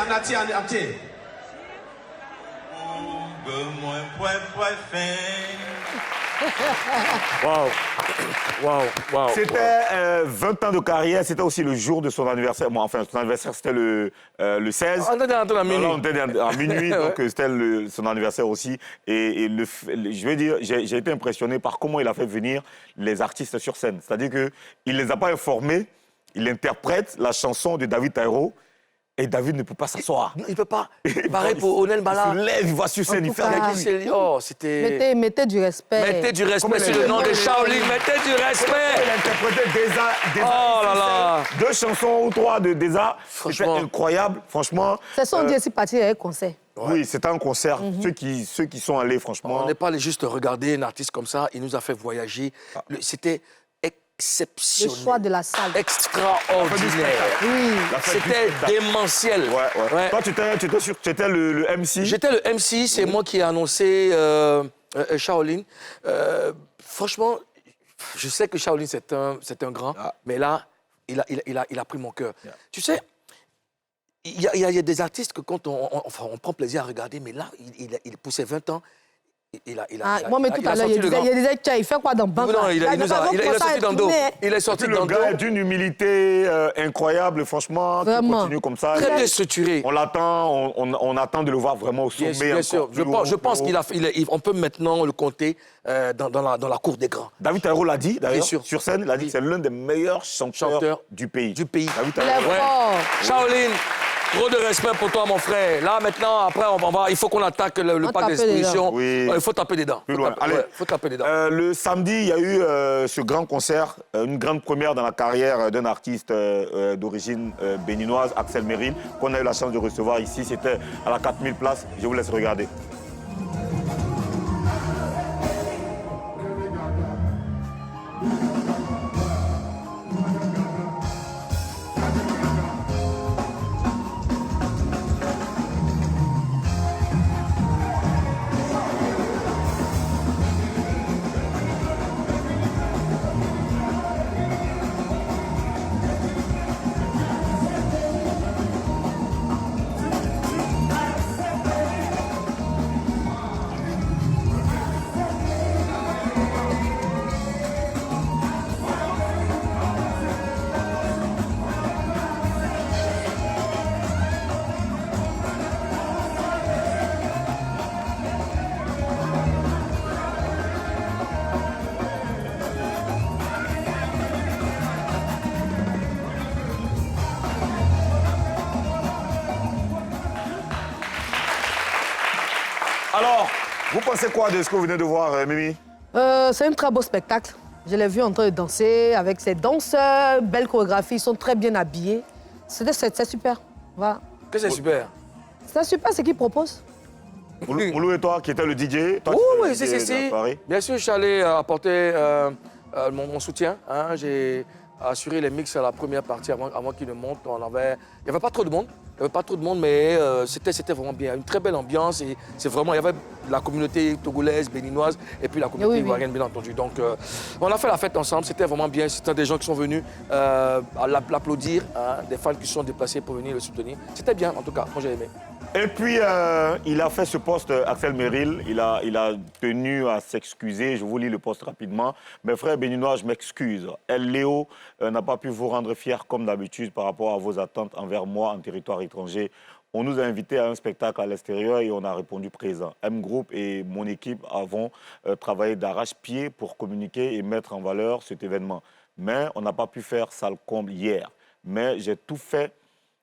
Wow. C'était 20 ans de carrière, c'était aussi le jour de son anniversaire. Bon, enfin, son anniversaire, c'était le 16. On était à minuit. On était à minuit, donc c'était son anniversaire aussi. Et je veux dire, j'ai été impressionné par comment il a fait venir les artistes sur scène. C'est-à-dire qu'il ne les a pas informés, il interprète la chanson de David Taïro. Et David ne peut pas s'asseoir. Il ne peut pas. Pareil pour Onel Mala. Il se lève, il va sur scène, il fait c'était... Mettez du respect. Mettez du respect sur le nom de Shaolin. Mettez du respect. Il a interprété Deza. Oh là là. 2 chansons ou 3 de Deza. C'était incroyable, franchement. C'est son Dieu si parti à un concert. Oui, c'était un concert. Ceux qui sont allés, franchement... On n'est pas allé juste regarder un artiste comme ça. Il nous a fait voyager. C'était... exceptionnel. Le choix de la salle. Extraordinaire. Oui. C'était démentiel. Ouais. Toi, tu étais le MC. J'étais le MC, c'est moi qui ai annoncé Shaolin. Franchement, je sais que Shaolin, c'est un grand, mais là, il a pris mon cœur. Tu sais, il y a des artistes que quand on prend plaisir à regarder, mais là, pour ses 20 ans, moi, mais tout à l'heure, il disait, il fait quoi dans Banque? Non, il est sorti dans dos. Il est sorti dans dos. Le gars est d'une humilité incroyable, franchement. Il continue comme ça. Très bien structuré. On l'attend, on attend de le voir vraiment au sommet. Bien sûr. Je pense qu'on peut maintenant le compter dans la cour des grands. David Taïro l'a dit, d'ailleurs, sur scène, il a dit que c'est l'un des meilleurs chanteurs du pays. David Taïro. Shaolin. Trop de respect pour toi, mon frère. Là, maintenant, après, il faut qu'on attaque le parc d'exposition. Oui. Il faut taper des dents. Faut taper des dents. Le samedi, il y a eu ce grand concert, une grande première dans la carrière d'un artiste d'origine béninoise, Axel Meril, qu'on a eu la chance de recevoir ici. C'était à la 4000 places. Je vous laisse regarder. Alors, vous pensez quoi de ce que vous venez de voir, Mimi? C'est un très beau spectacle. Je l'ai vu en train de danser avec ses danseurs, belle chorégraphie, ils sont très bien habillés. C'est super. Voilà. Que c'est super. C'est super ce qu'ils proposent. Moulou et toi, qui était le DJ, toi, Oui, qui étais le DJ de la soirée. Bien sûr, je suis allé apporter mon soutien. Hein. J'ai assuré les mix à la première partie avant qu'ils ne montent. Il n'y avait pas trop de monde. Mais c'était vraiment bien. Une très belle ambiance. Et c'est vraiment, il y avait la communauté togolaise, béninoise, et puis la communauté ivoirienne, bien entendu. Donc, on a fait la fête ensemble. C'était vraiment bien. C'était des gens qui sont venus l'applaudir, hein, des fans qui se sont déplacés pour venir le soutenir. C'était bien, en tout cas. Moi, j'ai aimé. Et puis, il a fait ce poste, Axel Merrill. Il a tenu à s'excuser. Je vous lis le poste rapidement. Mes frères béninois, je m'excuse. El Léo n'a pas pu vous rendre fiers comme d'habitude par rapport à vos attentes envers moi en territoire étranger. On nous a invités à un spectacle à l'extérieur et on a répondu présent. M Group et mon équipe avons travaillé d'arrache-pied pour communiquer et mettre en valeur cet événement. Mais on n'a pas pu faire salle comble hier. Mais j'ai tout fait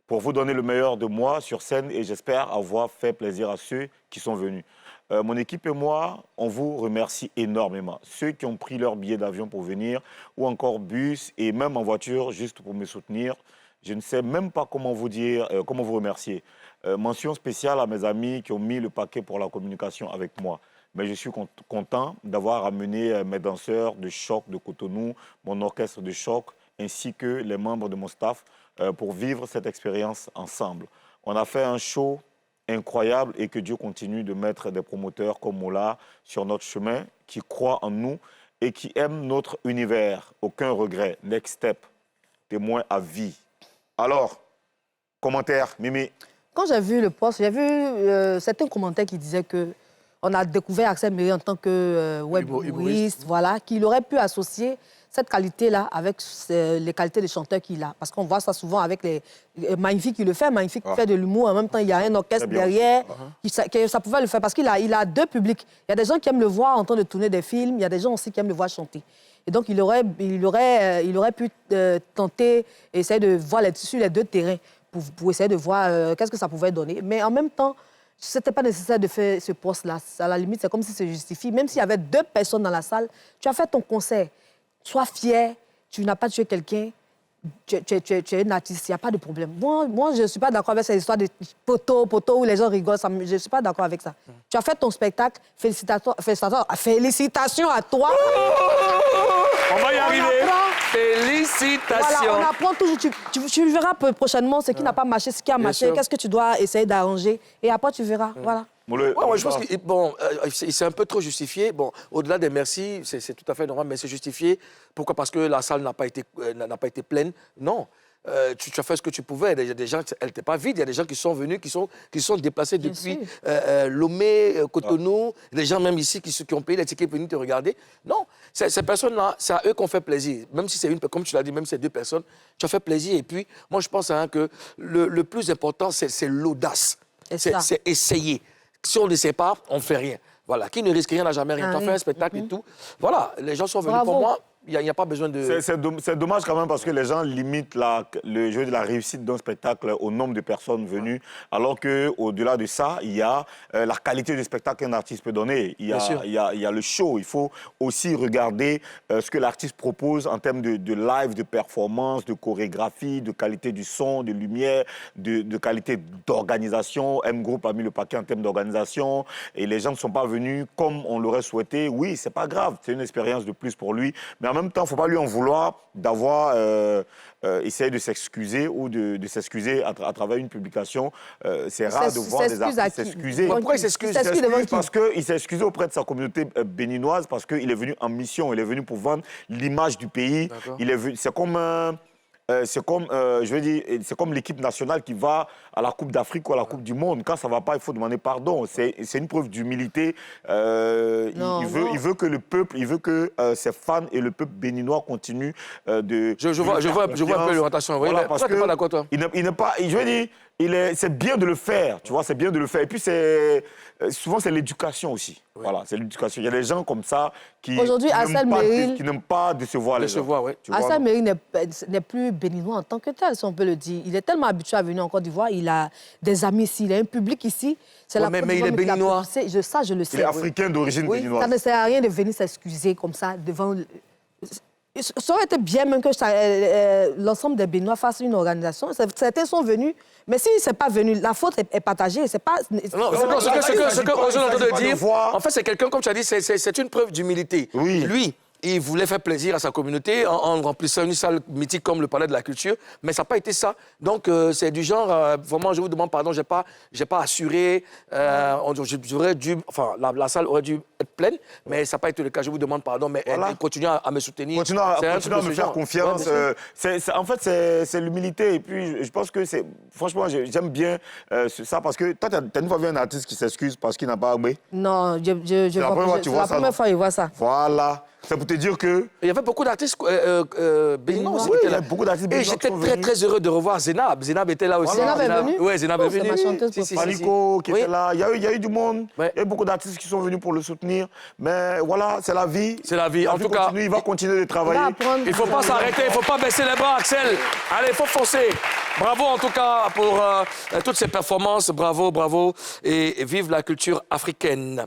pour vous donner le meilleur de moi sur scène et j'espère avoir fait plaisir à ceux qui sont venus. Mon équipe et moi, on vous remercie énormément. Ceux qui ont pris leur billet d'avion pour venir, ou encore bus, et même en voiture, juste pour me soutenir, je ne sais même pas comment vous dire, comment vous remercier. Mention spéciale à mes amis qui ont mis le paquet pour la communication avec moi. Mais je suis content d'avoir amené mes danseurs de Choc de Cotonou, mon orchestre de Choc, ainsi que les membres de mon staff pour vivre cette expérience ensemble. On a fait un show incroyable et que Dieu continue de mettre des promoteurs comme Mola sur notre chemin, qui croient en nous et qui aiment notre univers. Aucun regret. Next step. Témoin à vie. Alors, commentaire, Mimi. Quand j'ai vu le poste, j'ai vu certains commentaires qui disaient que on a découvert Axel Merrill en tant que web humoriste, voilà, qu'il aurait pu associer cette qualité-là avec les qualités des chanteurs qu'il a. Parce qu'on voit ça souvent avec les Magnifique qui le fait, Magnifique qui fait de l'humour. En même temps, il y a un orchestre derrière. Ça pouvait le faire parce qu'il a deux publics. Il y a des gens qui aiment le voir en train de tourner des films. Il y a des gens aussi qui aiment le voir chanter. Et donc, il aurait pu tenter, essayer de voir sur les deux terrains pour essayer de voir qu'est-ce que ça pouvait donner. Mais en même temps, ce n'était pas nécessaire de faire ce poste-là. À la limite, c'est comme si ça se justifie. Même s'il y avait 2 personnes dans la salle, tu as fait ton concert. Sois fier, tu n'as pas tué quelqu'un, tu es un artiste, il n'y a pas de problème. Moi je ne suis pas d'accord avec cette histoire de poteau où les gens rigolent. Je ne suis pas d'accord avec ça. Tu as fait ton spectacle, félicitations à toi. On va y arriver. Félicitations. Voilà, on apprend toujours. Tu verras prochainement ce qui n'a pas marché, ce qui a marché, qu'est-ce que tu dois essayer d'arranger. Et après, tu verras. Voilà. Ouais, je pense qu'il s'est un peu trop justifié. Bon, au-delà des merci, c'est tout à fait normal, mais c'est justifié. Pourquoi? Parce que la salle n'a pas été pleine. Non. Tu as fait ce que tu pouvais. Il y a des gens, elle n'était pas vide. Il y a des gens qui sont venus, qui sont déplacés depuis Lomé, Cotonou. Des gens même ici qui ont payé les tickets pour venir te regarder. Non, ces personnes-là, c'est à eux qu'on fait plaisir. Même si c'est comme tu l'as dit, même si c'est 2 personnes, tu as fait plaisir. Et puis, moi, je pense que le plus important, c'est l'audace. C'est essayer. Si on ne sait pas, on ne fait rien. Voilà, qui ne risque rien n'a jamais rien. Tu as fait un spectacle et tout. Voilà, les gens sont venus pour moi. Il n'y a pas besoin de... C'est dommage quand même parce que les gens limitent le jeu de la réussite d'un spectacle au nombre de personnes venues, alors qu'au-delà de ça, il y a la qualité du spectacle qu'un artiste peut donner. Il y a le show. Il faut aussi regarder ce que l'artiste propose en termes de live, de performance, de chorégraphie, de qualité du son, de lumière, de qualité d'organisation. M Group a mis le paquet en termes d'organisation et les gens ne sont pas venus comme on l'aurait souhaité. Oui, c'est pas grave. C'est une expérience de plus pour lui. Mais en même temps, il ne faut pas lui en vouloir d'avoir essayé de s'excuser ou de s'excuser à travers une publication. C'est rare de voir des artistes s'excuser. Pourquoi il s'excuse? Parce qu'il s'est excusé auprès de sa communauté béninoise, parce qu'il est venu en mission, il est venu pour vendre l'image du pays. C'est comme... c'est comme l'équipe nationale qui va à la Coupe d'Afrique ou à la Coupe du Monde. Quand ça ne va pas, il faut demander pardon. C'est une preuve d'humilité. Il veut que le peuple, il veut que ses fans et le peuple béninois continuent de... Je vois un peu l'orientation. Voilà, parce que pas d'accord, toi? il n'est pas... Je veux dire, c'est bien de le faire, tu vois, c'est bien de le faire. Et puis, souvent, c'est l'éducation aussi. Oui. Voilà, c'est l'éducation. Il y a des gens comme ça qui n'aiment pas décevoir les gens. Ouais. Assal Meril n'est plus béninois en tant que tel, si on peut le dire. Il est tellement habitué à venir en Côte d'Ivoire, il a des amis ici, il a un public ici. Mais il est béninois. Je le sais. Il est africain d'origine béninoise. Ça ne sert à rien de venir s'excuser comme ça devant... Ça aurait été bien même que l'ensemble des Béninois fassent une organisation. Certains sont venus, mais s'ils ne sont pas venus, la faute est partagée. C'est pas... Non, ce que Ozone est en train de dire, en fait, c'est quelqu'un, comme tu as dit, c'est une preuve d'humilité. Oui. Lui, il voulait faire plaisir à sa communauté en remplissant une salle mythique comme le Palais de la Culture, mais ça n'a pas été ça. Donc, c'est du genre, vraiment, je vous demande pardon, j'ai pas assuré, j'aurais dû, enfin, la salle aurait dû être pleine, mais ça n'a pas été le cas. Je vous demande pardon, mais continuez à me soutenir. Continuez à me faire confiance. En fait, c'est l'humilité. Et puis, je pense que c'est... Franchement, j'aime bien ça, parce que toi, tu as une fois vu un artiste qui s'excuse parce qu'il n'a pas armé? Non, c'est la première fois qu'il voit ça. Voilà. C'est pour te dire que... Il y avait beaucoup d'artistes béninois aussi. Oui, il y a beaucoup d'artistes béninois. Et j'étais très heureux de revoir Zénab. Zénab était là aussi. Zénab est venu? Oui, Zénab est venu. Paliko qui était là. Il y a eu du monde. Il y a eu beaucoup d'artistes qui sont venus pour le soutenir. Mais voilà, c'est la vie. C'est la vie. En tout cas, il va continuer de travailler. Il ne faut pas s'arrêter, il ne faut pas baisser les bras, Axel. Allez, il faut foncer. Bravo en tout cas pour toutes ces performances. Bravo, bravo. Et vive la culture africaine.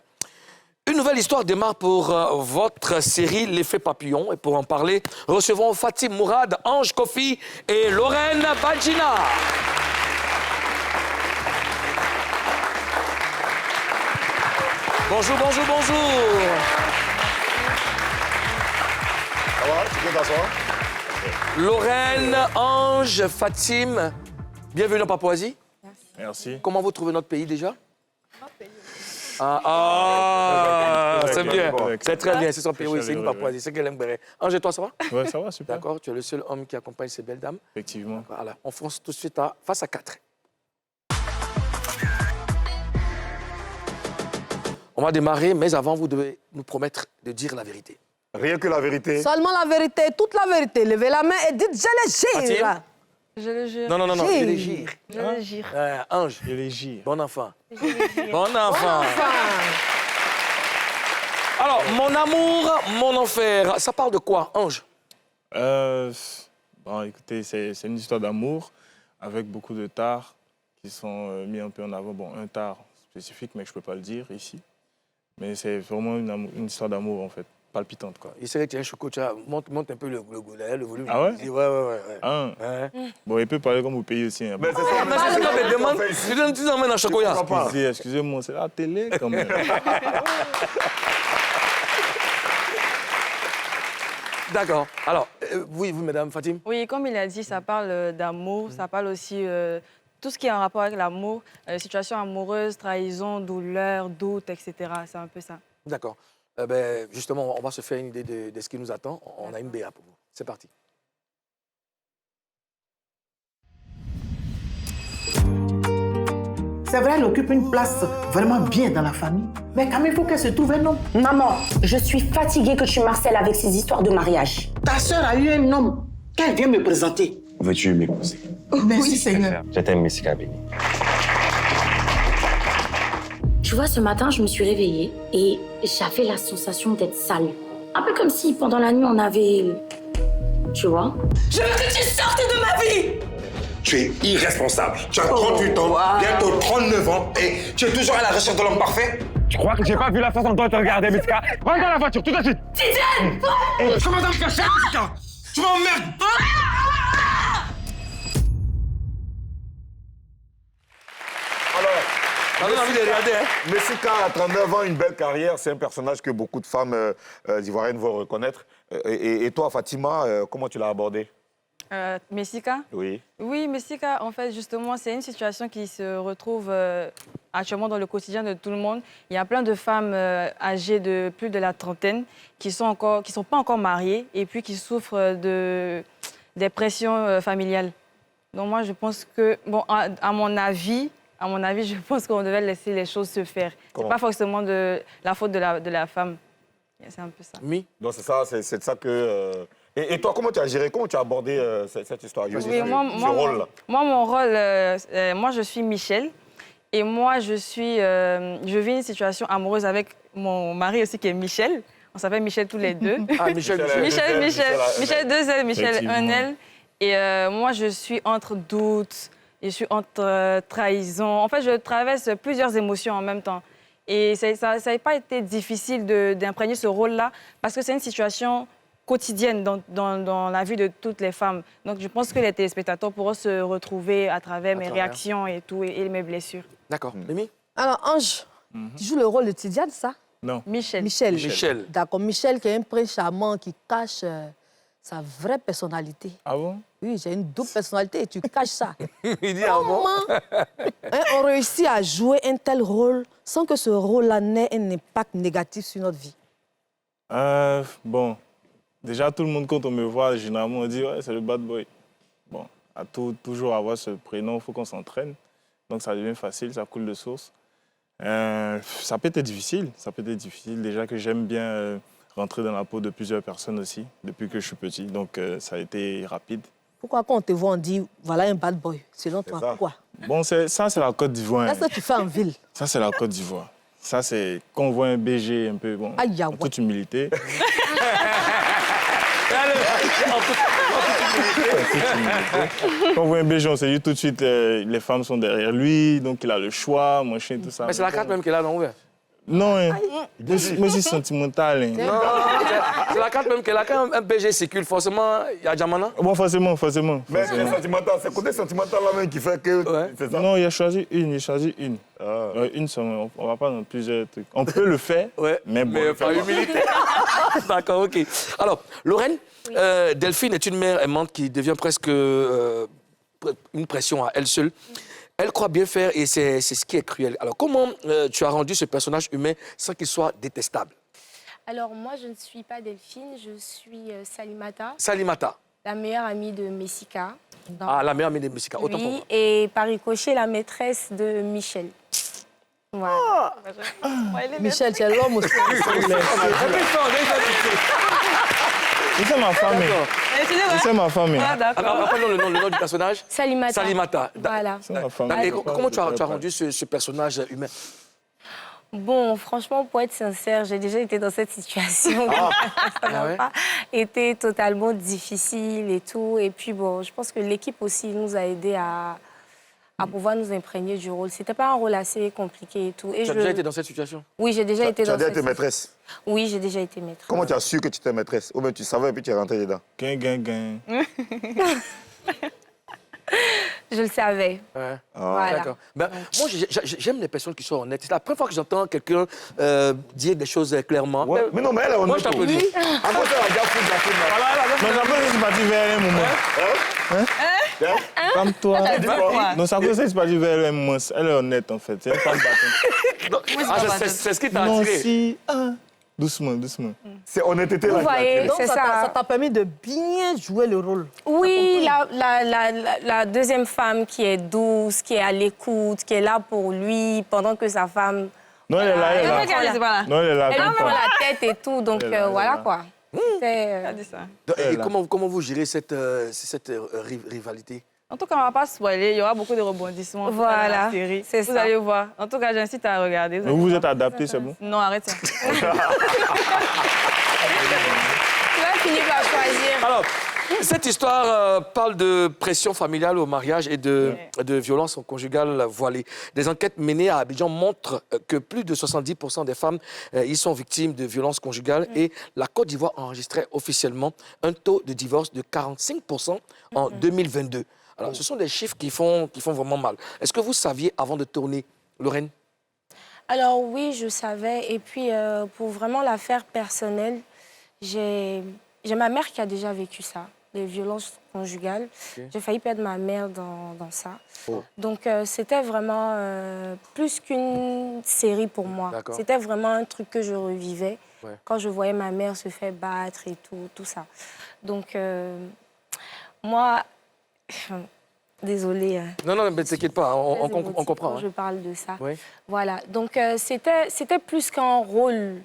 Une nouvelle histoire démarre pour votre série L'Effet Papillon. Et pour en parler, recevons Fatim Mourad, Ange Kofi et Lorraine Badjina. Bonjour, bonjour, bonjour. Ça va? Tu peux t'asseoir? Lorraine, Ange, Fatim, bienvenue en Papouasie. Merci. Comment vous trouvez notre pays déjà? C'est bien, c'est très bien, c'est son pays, oui, c'est une Papouasie, c'est qu'elle aimerait. Ange, et toi, ça va? Oui, ça va, super. D'accord, tu es le seul homme qui accompagne ces belles dames. Effectivement. Voilà, on fonce tout de suite face à 4. On va démarrer, mais avant, vous devez nous promettre de dire la vérité. Rien que la vérité. Seulement la vérité, toute la vérité. Levez la main et dites « je les gire ». Je le jure. Non, je les gire. Je le gire. Ange. Je les gire. Bon enfant. Bon enfant. Alors, mon amour, mon enfer, ça parle de quoi, Ange? Bon, écoutez, c'est une histoire d'amour avec beaucoup de tares qui sont mis un peu en avant. Bon, un tare spécifique, mais je ne peux pas le dire ici. Mais c'est vraiment une histoire d'amour, en fait. Palpitante, quoi. Il serait que tu es un choco, monte un peu le volume. Ah ouais? Ouais. Ah. Bon, il peut parler comme au pays aussi. Hein. Mais c'est ça, mais c'est ça, mais demande, tu emmènes un chocolat. Excusez-moi, c'est la télé, quand même. D'accord. Alors, oui, vous, mesdames, Fatim? Oui, comme il a dit, ça parle d'amour, ça parle aussi tout ce qui est en rapport avec l'amour, situation amoureuse, trahison, douleur, doute, etc. C'est un peu ça. D'accord. Justement, on va se faire une idée de ce qui nous attend. On a une BA pour vous. C'est parti. C'est vrai, elle occupe une place vraiment bien dans la famille. Mais quand même, il faut qu'elle se trouve un homme. Maman, je suis fatiguée que tu marcelles avec ces histoires de mariage. Ta sœur a eu un homme qu'elle vient me présenter. Veux-tu m'épouser? Merci, Seigneur. Je t'aime, Messika Béni. Tu vois, ce matin, je me suis réveillée et j'avais la sensation d'être sale. Un peu comme si, pendant la nuit, on avait... Tu vois? Je veux que tu sortes de ma vie! Tu es irresponsable. Tu as 38 ans, bientôt 39 ans, et tu es toujours à la recherche de l'homme parfait? Tu crois que j'ai pas vu la façon dont tu regardais, Messika? Rentre dans la voiture, tout de suite! Tidiane! Tu commences à me faire chier, Messika! Tu m'emmerdes! Ça donne envie de regarder, hein? Messika a 39 ans, une belle carrière. C'est un personnage que beaucoup de femmes ivoiriennes vont reconnaître. Et toi, Fatima, comment tu l'as abordé? Messika? Oui. Oui, Messika, en fait, justement, c'est une situation qui se retrouve actuellement dans le quotidien de tout le monde. Il y a plein de femmes âgées de plus de la trentaine qui sont pas encore mariées et puis qui souffrent des pressions familiales. Donc moi, je pense que, bon, à mon avis, je pense qu'on devait laisser les choses se faire. C'est pas forcément la faute de la femme. C'est un peu ça. Oui. Donc c'est ça que Et toi, comment tu as géré, comment tu as abordé cette histoire, Oui, ce rôle-là? Moi, mon rôle, moi, je suis Michel. Et moi, je vis une situation amoureuse avec mon mari aussi, qui est Michel. On s'appelle Michel tous les deux. Ah, Michel, 2L, Michel 1L. Et moi, je suis entre doutes, je suis entre trahison. En fait, je traverse plusieurs émotions en même temps. Et ça n'a pas été difficile d'imprégner ce rôle-là, parce que c'est une situation quotidienne dans la vie de toutes les femmes. Donc, je pense que les téléspectateurs pourront se retrouver à travers mes réactions et tout, et mes blessures. D'accord. Mimi? Alors, Ange, tu joues le rôle de Tidiane, ça? Non. Michel. D'accord. Michel, qui est un prince charmant, qui cache sa vraie personnalité. Ah bon? Oui, j'ai une double personnalité et tu caches ça. Il dit, ah bon? On réussit à jouer un tel rôle sans que ce rôle-là n'ait un impact négatif sur notre vie? Bon, déjà, tout le monde, quand on me voit, généralement, on dit, ouais, c'est le bad boy. Bon, à toujours avoir ce prénom, il faut qu'on s'entraîne. Donc, ça devient facile, ça coule de source. Ça peut être difficile. Déjà que j'aime bien rentrer dans la peau de plusieurs personnes aussi, depuis que je suis petit. Donc, ça a été rapide. Pourquoi quand on te voit, on dit, voilà un bad boy? Selon toi, pourquoi? Bon, ça, c'est la Côte d'Ivoire. Qu'est-ce que tu fais en ville? Ça, c'est la Côte d'Ivoire. Ça, c'est quand on voit un BG un peu, bon, en toute humilité. Quand on voit un BG, on se dit tout de suite, les femmes sont derrière lui, donc il a le choix, machin, tout ça. Mais c'est la carte même qu'elle a, non, ouvert? Non, hein. Moi, je suis sentimental. Hein. Non, c'est la carte même qu'elle a. Quand un BG circule, forcément, il y a Diamana? Bon, forcément. Mais c'est sentimental, c'est côté sentimental là même qui fait que... C'est ça? Non, il a choisi une. Une seulement, on va pas dans plusieurs trucs. On peut le faire, mais bon. Mais par humilité. D'accord, OK. Alors, Lorraine, Delphine est une mère aimante qui devient presque une pression à elle seule. Elle croit bien faire et c'est ce qui est cruel. Alors, comment tu as rendu ce personnage humain sans qu'il soit détestable? Alors, moi, je ne suis pas Delphine, je suis Salimata. Salimata. La meilleure amie de Messika. Ah, la meilleure amie de Messika, autant pour moi. Et par ricochet, la maîtresse de Michel. Voilà. Michel, tu es l'homme aussi. C'est ma famille. C'est ma famille. Rappelle-nous le nom du personnage. Salimata. Salimata. Voilà. C'est ma famille. Et comment tu as rendu ce personnage humain? Bon, franchement, pour être sincère, j'ai déjà été dans cette situation. Ça n'a pas été totalement difficile et tout. Et puis, bon, je pense que l'équipe aussi nous a aidés à pouvoir nous imprégner du rôle. C'était pas un rôle assez compliqué et tout. Et tu as déjà été dans cette situation? Oui, j'ai déjà été dans cette situation. Tu as déjà été maîtresse? Oui, j'ai déjà été maîtresse. Comment tu as su que tu étais maîtresse? Ou bien tu savais et puis tu es rentrée dedans? Gain. Je le savais. Ouais. Voilà. D'accord. Ben, moi, j'aime les personnes qui sont honnêtes. C'est la première fois que j'entends quelqu'un dire des choses clairement. Ouais. Mais non, mais elle est honnête. Moi, je t'applaudis. En fait, elle a déjà foutu la foule. Mais ça peut être parti vers un moment. Comme toi. Non, ça peut être parti vers un moment. Elle est honnête, en fait. C'est une femme battante. C'est ce qui t'a attiré. Non, si... Doucement. C'est honnêteté là. Vous voyez, c'est ça. Ça t'a permis de bien jouer le rôle. Oui, la deuxième femme qui est douce, qui est à l'écoute, qui est là pour lui, pendant que sa femme... Non, elle est là, elle est là. Non, elle est là. Elle lui prend la tête et tout, donc voilà quoi. Et comment vous gérez cette rivalité? En tout cas, on ne va pas spoiler. Il y aura beaucoup de rebondissements dans la série. Vous allez voir. En tout cas, j'incite à regarder. Vous êtes adapté, c'est bon? Non, arrête ça. Tu vas finir par choisir. Alors, cette histoire parle de pression familiale au mariage et de violence conjugale voilée. Des enquêtes menées à Abidjan montrent que plus de 70% des femmes y sont victimes de violences conjugales et la Côte d'Ivoire enregistrait officiellement un taux de divorce de 45% en 2022. Alors, ce sont des chiffres qui font vraiment mal. Est-ce que vous saviez avant de tourner, Lorraine? Alors oui, je savais. Et puis, pour vraiment l'affaire personnelle, j'ai ma mère qui a déjà vécu ça, les violences conjugales. Okay. J'ai failli perdre ma mère dans ça. Oh. Donc, c'était vraiment plus qu'une série pour moi. C'était vraiment un truc que je revivais quand je voyais ma mère se faire battre et tout ça. Donc, moi... Désolée. Non, mais t'inquiète pas, on comprend. Je parle de ça. Oui. Voilà, donc c'était plus qu'un rôle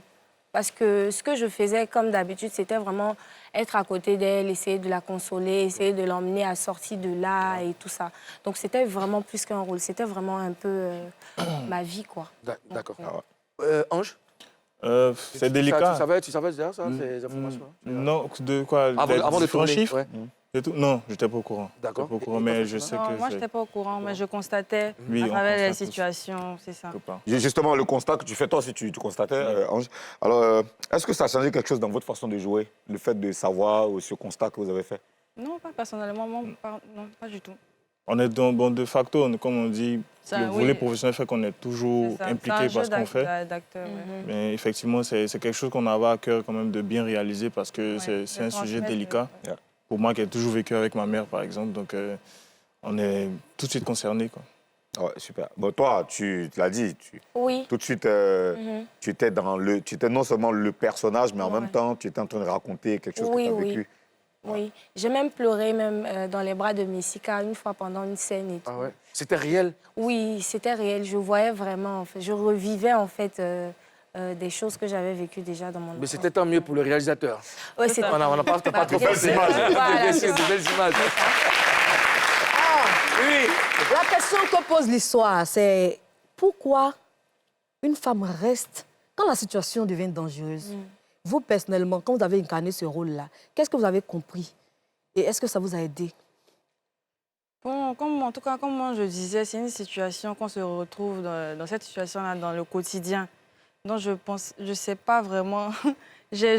Parce que ce que je faisais comme d'habitude, c'était vraiment être à côté d'elle, essayer de la consoler, essayer de l'emmener à sortir de là et tout ça. Donc c'était vraiment plus qu'un rôle, c'était vraiment un peu ma vie, quoi. D'accord. Ange c'est délicat. Tu savais déjà ça, ces informations? Non, de quoi? Avant de tourner, chiffres ouais. Non, je n'étais pas au courant. D'accord. Mais je sais que... Moi, je n'étais pas au courant, mais je constatais Oui, à on travers les constate situations, c'est ça. Justement, le constat que tu fais toi aussi, tu constatais, Ange. Alors, est-ce que ça a changé quelque chose dans votre façon de jouer, le fait de savoir ce constat que vous avez fait? Non, pas personnellement, non, pas du tout. On est de facto, comme on dit, le volet professionnel fait qu'on est toujours impliqué par ce qu'on fait. Mais effectivement, c'est quelque chose qu'on avait à cœur quand même de bien réaliser parce que c'est un sujet délicat. Pour moi qui ai toujours vécu avec ma mère, par exemple, donc on est tout de suite concernés, quoi. Ouais, super. Bon, toi, tu l'as dit, tout de suite, tu étais non seulement le personnage, mais en même temps, tu étais en train de raconter quelque chose que tu as vécu. Oui, j'ai même pleuré dans les bras de Messika une fois pendant une scène et tout. Ah ouais? C'était réel? Oui, c'était réel. Je voyais vraiment, en fait, je revivais en fait des choses que j'avais vécues déjà dans mon enfance. Mais c'était tant mieux pour le réalisateur. Oui, c'était... On n'a pas trop de belles images. Bien sûr, de belles images. Oui. La question que pose l'histoire, c'est pourquoi une femme reste quand la situation devient dangereuse? Vous, personnellement, quand vous avez incarné ce rôle-là, qu'est-ce que vous avez compris? Et est-ce que ça vous a aidé? En tout cas, comme moi je disais, c'est une situation qu'on se retrouve dans cette situation-là, dans le quotidien. Donc, je sais pas vraiment...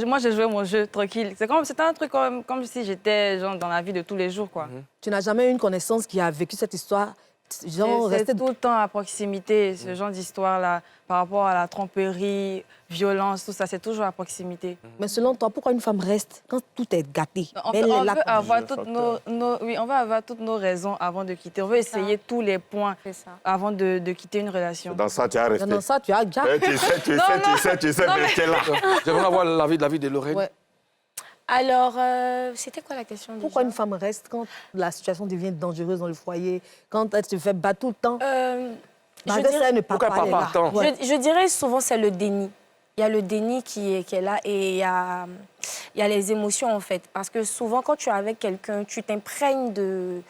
Moi, j'ai joué mon jeu tranquille. C'était un truc comme si j'étais dans la vie de tous les jours, quoi. Tu n'as jamais eu une connaissance qui a vécu cette histoire? C'est tout le temps à proximité, ce genre d'histoire-là, par rapport à la tromperie, violence, tout ça, c'est toujours à proximité. Mais selon toi, pourquoi une femme reste quand tout est gâté? On veut avoir toutes nos raisons avant de quitter. On veut essayer tous les points avant de quitter une relation. Dans ça, tu as resté. Dans ça, tu as déjà... Tu sais, mais tu es là. J'aimerais avoir l'avis de Lorraine. Ouais. Alors, c'était quoi la question déjà? Pourquoi une femme reste quand la situation devient dangereuse dans le foyer, quand elle se fait battre tout le temps? Je dirais souvent c'est le déni. Il y a le déni qui est là et il y a les émotions en fait. Parce que souvent quand tu es avec quelqu'un, tu t'imprègnes de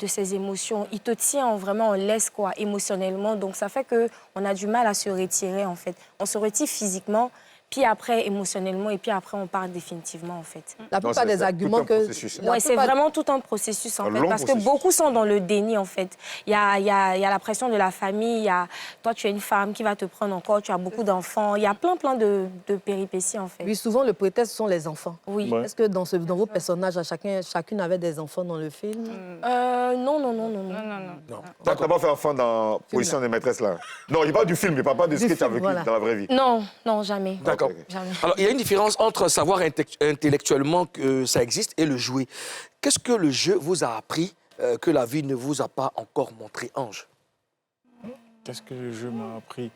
ces émotions. Il te tient vraiment en laisse quoi, émotionnellement. Donc ça fait qu'on a du mal à se retirer en fait. On se retire physiquement, puis après émotionnellement, et puis après on part définitivement en fait. La plupart des arguments que... Oui, c'est vraiment tout un processus en fait, parce que beaucoup sont dans le déni en fait. Il y a la pression de la famille, toi tu es une femme qui va te prendre encore, tu as beaucoup d'enfants, il y a plein de péripéties en fait. Oui, souvent le prétexte sont les enfants. Oui. Ouais. Est-ce que dans vos personnages, chacune avait des enfants dans le film? Non. Tu n'as pas fait enfant dans Position de maîtresse là? Non, il parle du film, il ne parle pas de ce que tu as vécu dans la vraie vie. Non, jamais. D'accord. Alors, il y a une différence entre savoir intellectuellement que ça existe et le jouer. Qu'est-ce que le jeu vous a appris que la vie ne vous a pas encore montré, Ange? Qu'est-ce que le jeu m'a appris?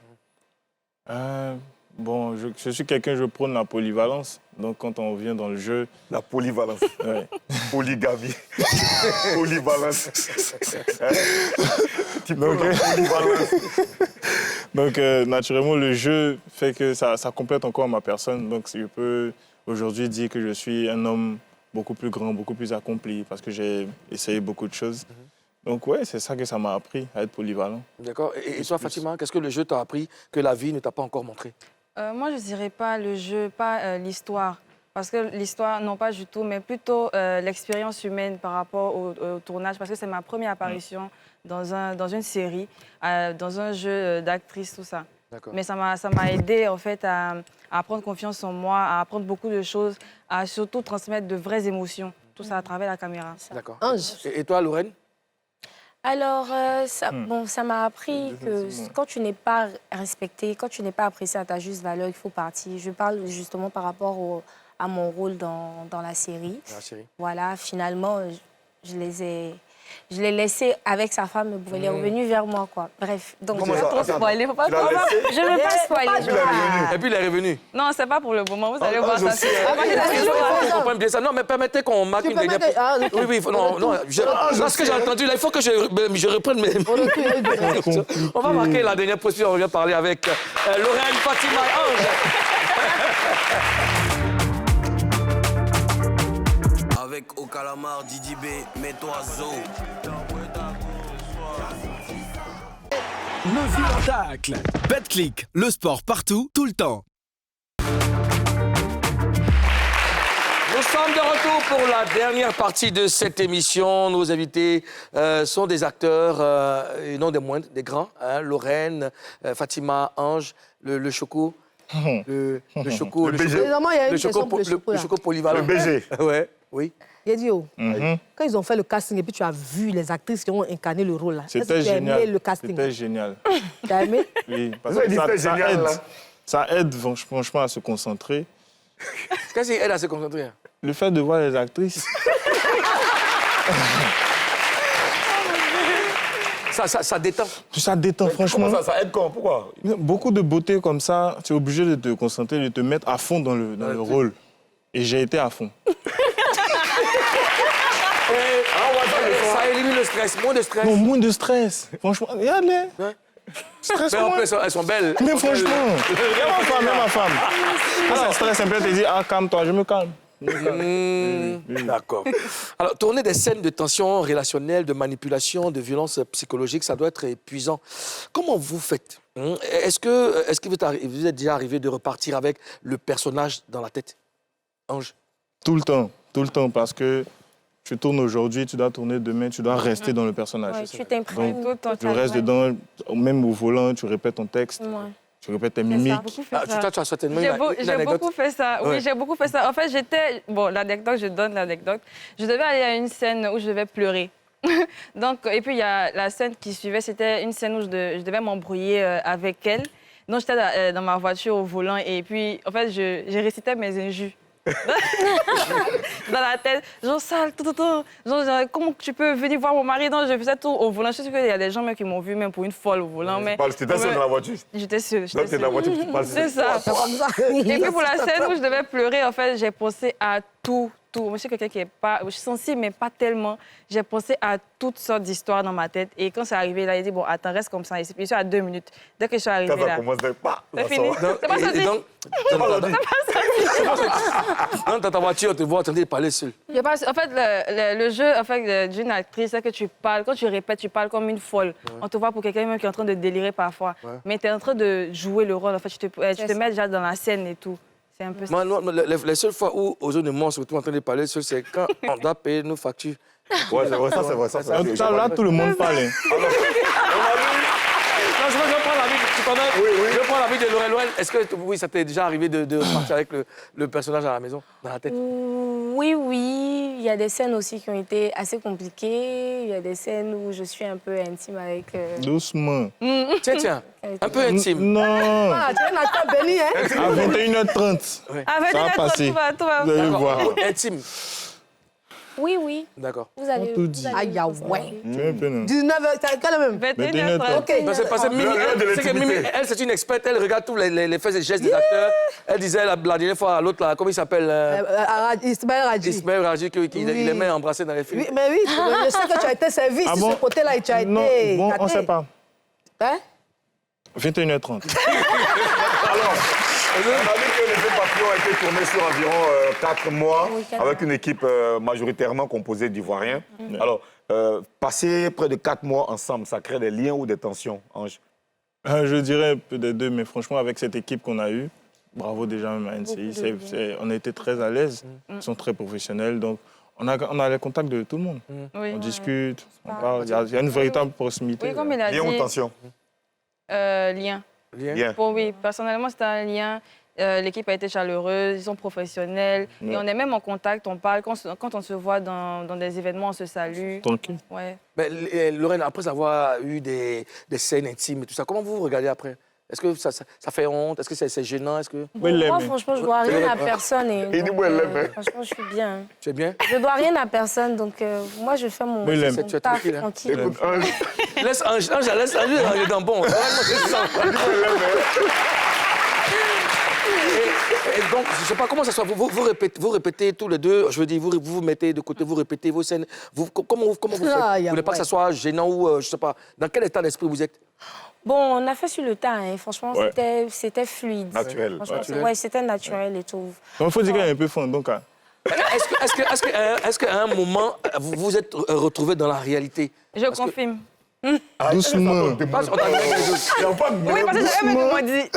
Bon, je suis quelqu'un, je prône la polyvalence. Donc, quand on vient dans le jeu... La polyvalence. Ouais. Polygamie. Polyvalence. Donc, naturellement, le jeu fait que ça complète encore ma personne. Donc, je peux aujourd'hui dire que je suis un homme beaucoup plus grand, beaucoup plus accompli, parce que j'ai essayé beaucoup de choses. Donc, ouais, c'est ça que ça m'a appris, à être polyvalent. D'accord. Et toi, Fatima, qu'est-ce que le jeu t'a appris que la vie ne t'a pas encore montré? Moi, je ne dirais pas le jeu, pas l'histoire. Parce que l'histoire, non pas du tout, mais plutôt l'expérience humaine par rapport au tournage. Parce que c'est ma première apparition dans une série, dans un jeu d'actrice, tout ça. Mais ça m'a aidé, en fait, à prendre confiance en moi, à apprendre beaucoup de choses, à surtout transmettre de vraies émotions. Tout ça à travers la caméra. D'accord. Et toi, Lorraine? Alors, ça m'a appris que quand tu n'es pas respecté, quand tu n'es pas apprécié à ta juste valeur, il faut partir. Je parle justement par rapport à mon rôle dans la série. Voilà, finalement, je l'ai laissé avec sa femme, il est revenu vers moi, quoi. Bref, donc je ne vais pas trop spoiler. Je ne veux pas spoiler. Et puis il est revenu? Non, c'est pas pour le moment, vous allez voir ça. Je comprends bien ça. Non, mais permettez qu'on marque une dernière... Oui, non. Là, ce que j'ai entendu, là, il faut que je reprenne mes... On va marquer la dernière procédure, on vient parler avec Lorraine, Fatima et Ange. Avec au calamar, Didi B, mets-toi Zo. Le violent tacle. Betclic, le sport partout, tout le temps. Nous sommes de retour pour la dernière partie de cette émission. Nos invités sont des acteurs, et non des moindres, des grands. Hein, Lorraine, Fatima, Ange, le Choco. Le Choco. Le BG. Évidemment, il y a une le question pour le Choco, là. Choco polyvalent. Le BG. Ouais, oui. Yedio, quand ils ont fait le casting et puis tu as vu les actrices qui ont incarné le rôle là, est-ce que C'était tu as aimé génial. le casting? C'était génial. Tu as aimé? Oui, parce Vous avez que dit c'était ça génial, aide. là. Ça aide franchement à se concentrer. Qu'est-ce qui aide à se concentrer? Le fait de voir les actrices. Ça détend. Ça détend, franchement. Comment ça aide quand? Pourquoi? Beaucoup de beauté comme ça, tu es obligé de te concentrer, de te mettre à fond dans le rôle. Et j'ai été à fond. Ça élimine le stress, moins de stress. Non, moins de stress. Franchement, regarde-les. Stress Mais en moins. plus, elles sont belles. Mais franchement, même ma femme. Quand ça stresse un peu, elle te dit, ah, calme-toi, je me calme. D'accord. Alors, tourner des scènes de tension relationnelle, de manipulation, de violence psychologique, ça doit être épuisant. Comment vous faites? Est-ce que vous êtes déjà arrivé de repartir avec le personnage dans la tête, Ange? Tout le temps, parce que tu tournes aujourd'hui, tu dois tourner demain, tu dois rester dans le personnage. Ouais, tu t'imprègnes tout le temps. Tu restes dedans, même au volant, tu répètes ton texte, tu répètes tes mimiques. Tu as certainement J'ai beaucoup fait ça. Oui, j'ai beaucoup fait ça. En fait, j'étais... Bon, l'anecdote, je donne l'anecdote. Je devais aller à une scène où je devais pleurer. Donc, et puis, il y a la scène qui suivait. C'était une scène où je devais m'embrouiller avec elle. Donc, j'étais dans ma voiture au volant. Et puis, en fait, j'ai récité mes injures. Dans la tête, genre sale, tout. Genre, comment tu peux venir voir mon mari? Non, je faisais tout au volant. Je sais qu'il y a des gens même qui m'ont vu même pour une folle au volant. Mais Tu étais seule dans la voiture? J'étais seule. Donc, t'es dans la voiture, tu parles. C'est ça. Et puis pour la scène où je devais pleurer, en fait, j'ai pensé à tout. Moi, je suis quelqu'un qui est pas... Je suis sensible, mais pas tellement. J'ai pensé à toutes sortes d'histoires dans ma tête. Et quand c'est arrivé là, il dit, bon, attends, reste comme ça. Et je suis à 2 minutes. Dès que je suis arrivée là... Ça commence de pas. C'est fini. C'est pas sorti. Non, dans ta voiture, on te voit en train de parler seul. En fait, le jeu en fait, d'une actrice, c'est que tu parles. Quand tu répètes, tu parles comme une folle. On te voit pour quelqu'un même qui est en train de délirer parfois. Mais tu es en train de jouer le rôle. En fait, tu te mets déjà dans la scène et tout. C'est un peu ça. Les seules fois où aux autres moi, surtout en train de parler seul, c'est quand on doit payer nos factures. Ouais, c'est vrai, ça, c'est vrai. Ça, là, tout le monde parle. Non, je prends l'avis de Lorraine. Est-ce que oui, ça t'est déjà arrivé de partir avec le personnage à la maison, dans la tête? Oui. Il y a des scènes aussi qui ont été assez compliquées. Il y a des scènes où je suis un peu intime avec... Doucement. Tiens, un peu intime. Non. Voilà, tu es un acteur béni, hein? À 21h30. Ça va passer. Vous allez voir. Intime. Oui. D'accord. Vous allez tout dit. Aïe, ouais. Tu es un peu, non? 19h, t'as quand même. 21h30. OK. C'est parce que Mimi, elle, c'est une experte, elle regarde tous les faits et gestes des acteurs. Elle disait la dernière fois à l'autre, là, comment il s'appelle? Ismaël Radji. Ismaël Radji, qu'il aimait embrasser dans les films. Oui, mais oui, je sais que tu as été servi sur ce côté-là et tu as été... Non, bon, on ne sait pas. Hein? 21h30. Alors, on a dit que les deux papillons ont été tournés sur environ 4 mois avec une équipe majoritairement composée d'Ivoiriens. Alors, passer près de 4 mois ensemble, ça crée des liens ou des tensions, Ange? Je dirais un peu des deux, mais franchement, avec cette équipe qu'on a eue, bravo déjà même à NCI, on a été très à l'aise. Ils sont très professionnels, donc on a les contacts de tout le monde. On discute, on parle, il y a une véritable proximité. Oui, comme il a dit. Lien ou tension? Lien. Lien. Oui, personnellement, c'était un lien. L'équipe a été chaleureuse, ils sont professionnels. Et on est même en contact, on parle. Quand on se voit dans des événements, on se salue. Tranquille. Ouais. Mais Lorraine, après avoir eu des scènes intimes et tout ça, comment vous regardez après? Est-ce que ça fait honte? Est-ce que c'est gênant? Moi, franchement, je ne dois rien à personne. Il dit, moi, elle l'aime. Franchement, je suis bien. Tu es bien? Je ne dois rien à personne, donc moi, je fais mon taf tranquille. Écoute, laisse Ange est dans bon. Et donc, je ne sais pas comment ça se passe. Vous répétez tous les deux, je veux dire, vous vous mettez de côté, vous répétez vos scènes. Comment vous faites? Vous ne voulez pas que ça soit gênant ou, je ne sais pas, dans quel état d'esprit vous êtes? Bon, on a fait sur le tas, hein. Franchement, Ouais. c'était fluide. Naturel. Franchement, ouais, c'était naturel et tout. Il faut dire qu'elle est un peu fond, donc... hein. Est-ce qu'à un moment, vous vous êtes retrouvés dans la réalité? Je confirme. Doucement. Parce qu'on a dit quelque chose. Oui, parce que j'avais même dit.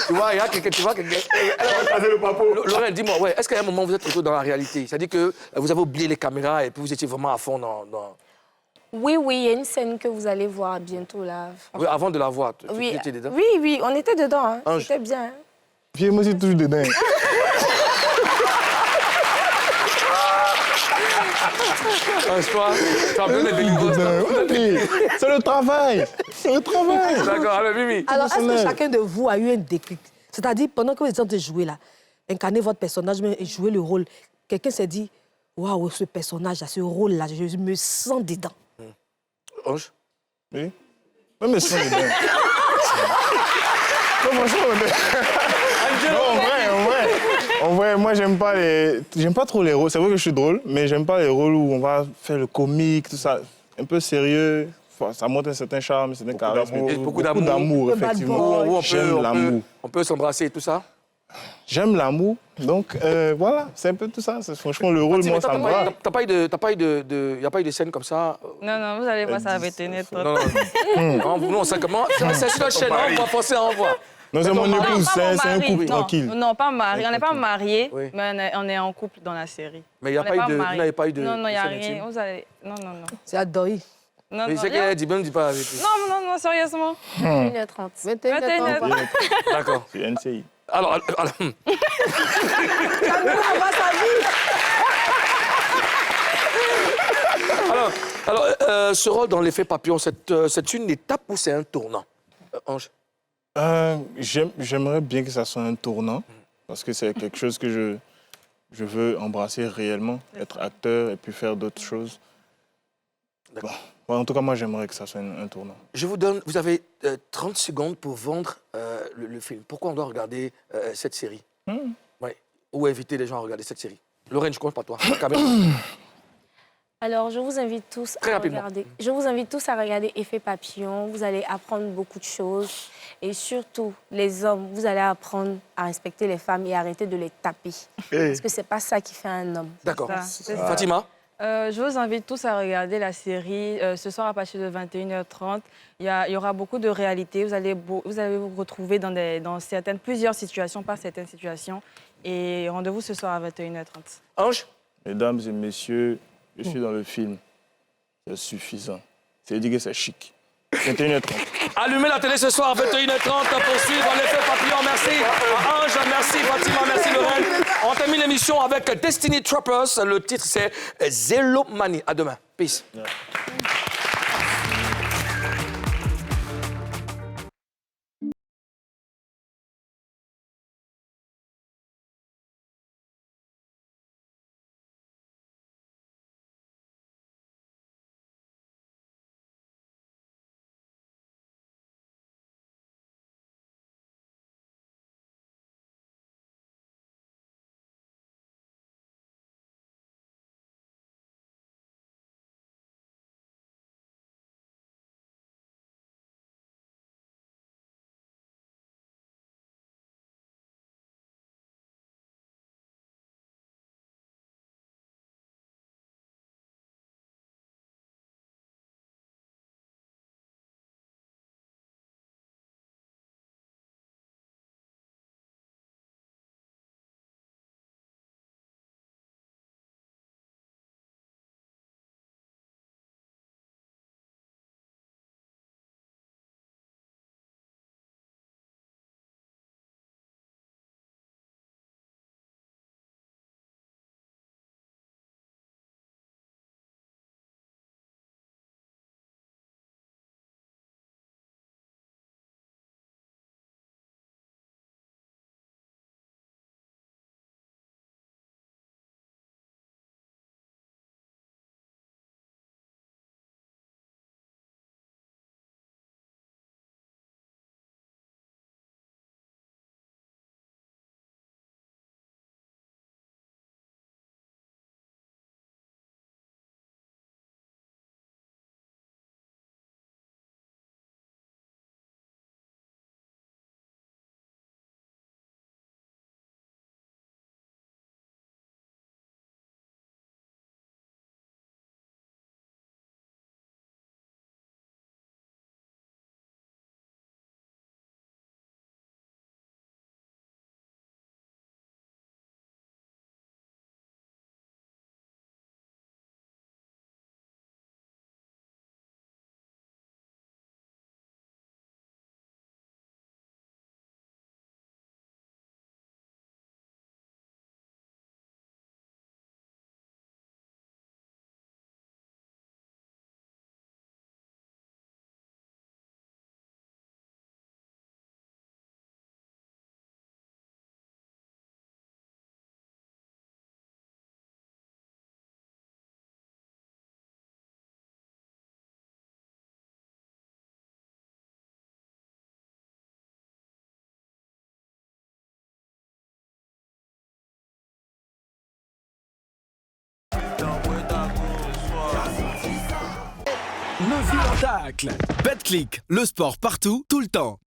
Tu vois, il y a quelqu'un, tu vois, quelqu'un. Elle a casé le papo. Laurent, dis-moi, ouais, est-ce qu'à un moment, vous êtes retrouvés dans la réalité? C'est-à-dire que vous avez oublié les caméras et puis vous étiez vraiment à fond dans... Oui, il y a une scène que vous allez voir bientôt, là. Oui, avant de la voir, tu Oui, étais dedans? oui, on était dedans. Hein. Ange. C'était bien. Hein. Puis moi, c'est toujours dedans. Toi, tu as besoin de délivrance. C'est le travail. C'est le travail. D'accord, alors Mimi. Alors, est-ce que chacun de vous a eu un déclic? C'est-à-dire, pendant que vous étiez en train de jouer là, incarner votre personnage et jouer le rôle, quelqu'un s'est dit, waouh, ce personnage-là, ce rôle-là, je me sens dedans. Ange? Oui. Non, mais c'est dedans. Non, en vrai, moi, j'aime pas trop les rôles. C'est vrai que je suis drôle, mais j'aime pas les rôles où on va faire le comique, tout ça. Un peu sérieux. Ça montre un certain charme, un certain charisme. Beaucoup d'amour, effectivement. J'aime l'amour. On peut s'embrasser et tout ça? J'aime l'amour, donc voilà, c'est un peu tout ça. Franchement, le rôle, moi, ça me va. T'as pas eu de... Il n'y a pas eu de scène comme ça? Non, vous allez voir, ça va être net. Non, c'est comment? C'est sur la chaîne, on va forcer à envoyer. Non, c'est mon épouse, c'est un couple tranquille. Non, pas marié. On n'est pas mariés, mais on est en couple dans la série. Mais il n'y a pas eu de... Non, il n'y a rien. Vous allez... Non. C'est Adoï. Non, mais c'est qu'elle dit, même dis pas avec lui. Non, sérieusement. 21h30. 21h30. D'accord. C'est NCI. Alors... Alors, ce rôle dans l'effet papillon, c'est une étape ou c'est un tournant? Ange? J'aimerais bien que ça soit un tournant, parce que c'est quelque chose que je veux embrasser réellement, être acteur et puis faire d'autres choses. Bon. En tout cas, moi, j'aimerais que ça soit un tournant. Je vous donne, vous avez 30 secondes pour vendre le film. Pourquoi on doit regarder cette série? Ouais. Ou inviter les gens à regarder cette série? Lorraine, je compte pas toi. Alors, je vous invite tous à regarder. Je vous invite tous à regarder Effet Papillon. Vous allez apprendre beaucoup de choses. Et surtout, les hommes, vous allez apprendre à respecter les femmes et arrêter de les taper. Parce que c'est pas ça qui fait un homme. D'accord. Fatima? Je vous invite tous à regarder la série. Ce soir, à partir de 21h30, il y aura beaucoup de réalité. Vous allez vous retrouver dans plusieurs situations, pas certaines situations. Et rendez-vous ce soir à 21h30. Ange? Mesdames et messieurs, je suis dans le film. C'est suffisant. C'est-à-dire que c'est chic. 21h30. Allumez la télé ce soir à 21h30 pour suivre l'effet papillon. Merci Ange, merci Fatima, merci Lorraine. On termine l'émission avec Destiny Troopers. Le titre c'est Zelomani. À demain. Peace. Le vilain tacle. Betclic, le sport partout, tout le temps.